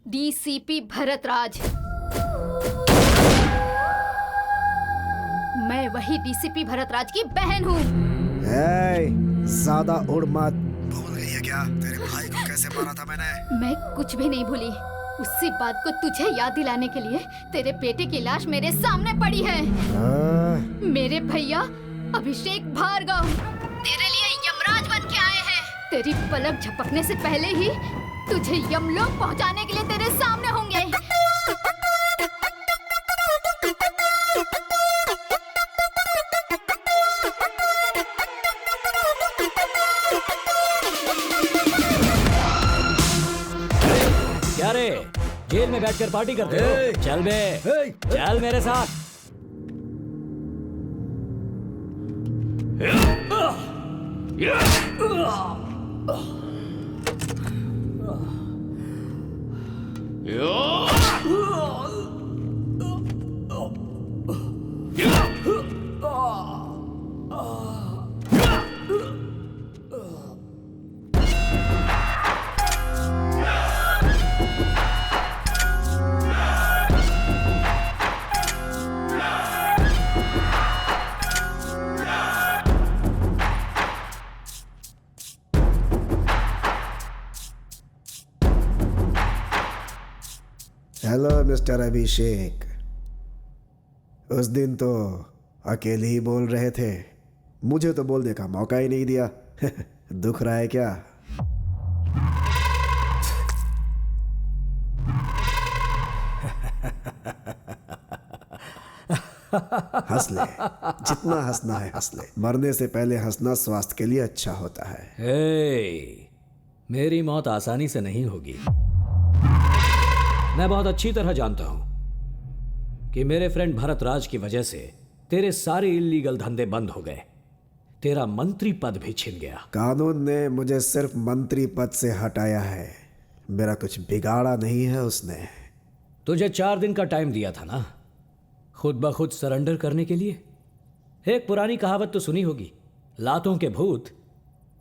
डीसीपी भरत राज। मैं वही डीसीपी भरत राज की बहन हूँ। ज्यादा उड़ मत। भूल गई है क्या तेरे भाई को कैसे मारा था मैंने? मैं कुछ भी नहीं भूली। उसी बात को तुझे याद दिलाने के लिए तेरे बेटे की लाश मेरे सामने पड़ी है। मेरे भैया अभिषेक भार्गव तेरे लिए यमराज बन के आए हैं। तेरी पलक झपकने से पहले ही तुझे यमलोक पहुंचाने के लिए तेरे सामने होंगे। क्या रे, जेल में बैठकर पार्टी करते हो? चल बे, चल मेरे साथ। हेलो मिस्टर अभिषेक। उस दिन तो अकेले ही बोल रहे थे, मुझे तो बोलने का मौका ही नहीं दिया। दुख रहा है क्या? हंस ले, जितना हंसना है हंस ले। मरने से पहले हंसना स्वास्थ्य के लिए अच्छा होता है। मेरी मौत आसानी से नहीं होगी। मैं बहुत अच्छी तरह जानता हूं कि मेरे फ्रेंड भरत राज की वजह से तेरे सारे इल्लीगल धंधे बंद हो गए, तेरा मंत्री पद भी छिन गया। कानून ने मुझे सिर्फ मंत्री पद से हटाया है, मेरा कुछ बिगाड़ा नहीं है उसने। तुझे 4 दिन का टाइम दिया था ना, खुद ब खुद सरेंडर करने के लिए। एक पुरानी कहावत तो सुनी होगी, लातों के भूत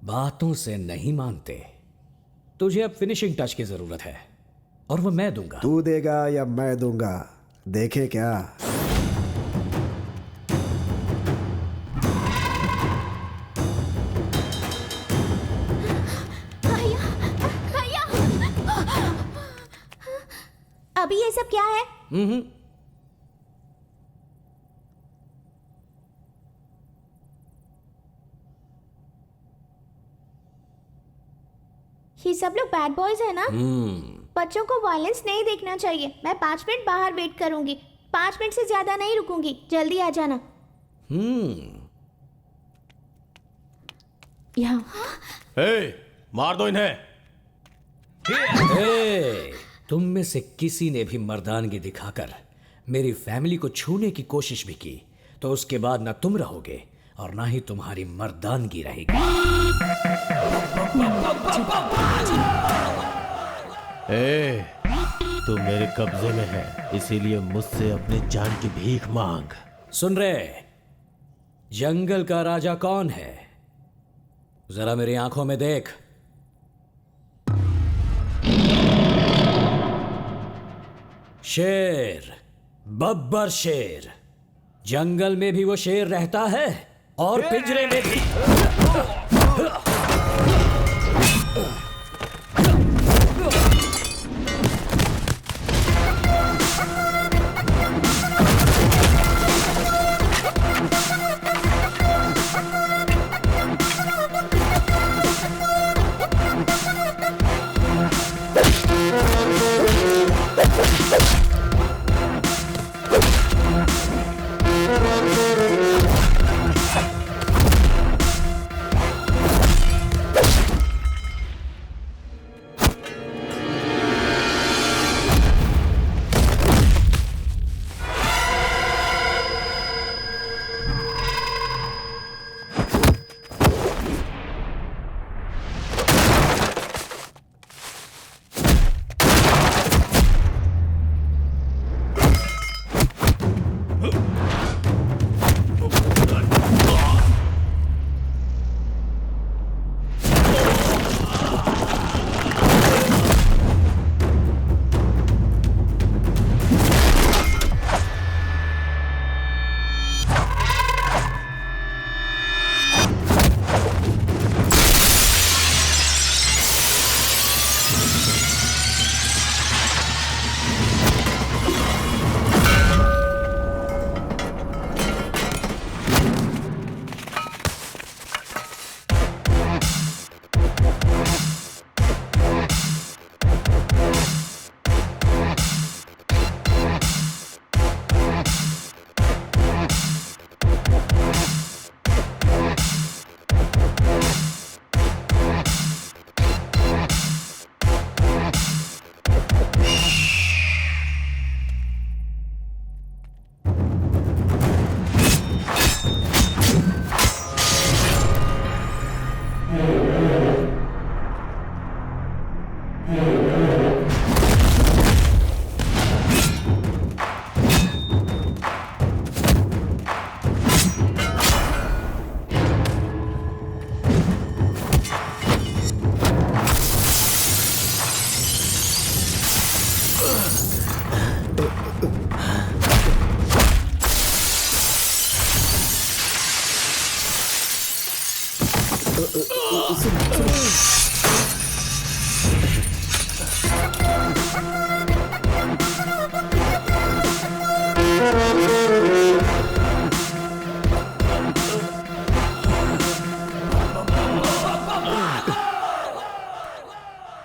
बातों से नहीं मानते। तुझे अब फिनिशिंग टच की जरूरत है और वो मैं दूंगा। तू देगा या मैं दूंगा, देखे क्या। अभी ये सब क्या है? ये सब लोग बैड बॉयज है ना? बच्चों को वायलेंस नहीं देखना चाहिए। मैं 5 मिनट बाहर वेट करूंगी। 5 मिनट से ज्यादा नहीं रुकूंगी। जल्दी आ जाना। यहाँ। मार दो इन्हें। तुम में से किसी ने भी मर्दानगी दिखाकर मेरी फैमिली को छूने की कोशिश भी की तो उसके बाद ना तुम रहोगे और ना ही तुम्हारी मर्दानगी रहेगी। तू मेरे कब्जे में है, इसीलिए मुझसे अपनी जान की भीख मांग। सुन रहे, जंगल का राजा कौन है? जरा मेरी आंखों में देख। शेर, बब्बर शेर। जंगल में भी वो शेर रहता है और पिंजरे में भी।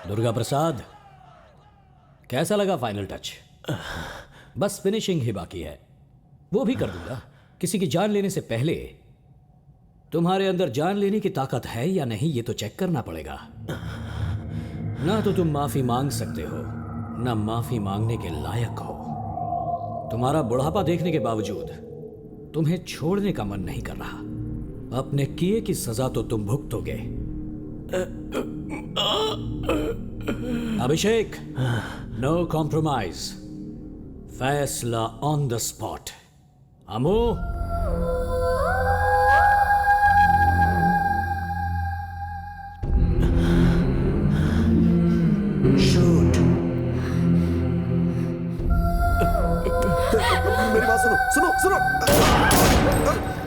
दुर्गा प्रसाद, कैसा लगा फाइनल टच? बस फिनिशिंग ही बाकी है, वो भी कर दूंगा। किसी की जान लेने से पहले तुम्हारे अंदर जान लेने की ताकत है या नहीं ये तो चेक करना पड़ेगा। ना तो तुम माफी मांग सकते हो, ना माफी मांगने के लायक हो। तुम्हारा बुढ़ापा देखने के बावजूद तुम्हें छोड़ने का मन नहीं कर रहा। अपने किए की सजा तो तुम भुगतोगे। अभिषेक, नो कॉम्प्रोमाइज, फैसला ऑन द स्पॉट। अमू, सुनो सुनो सुनो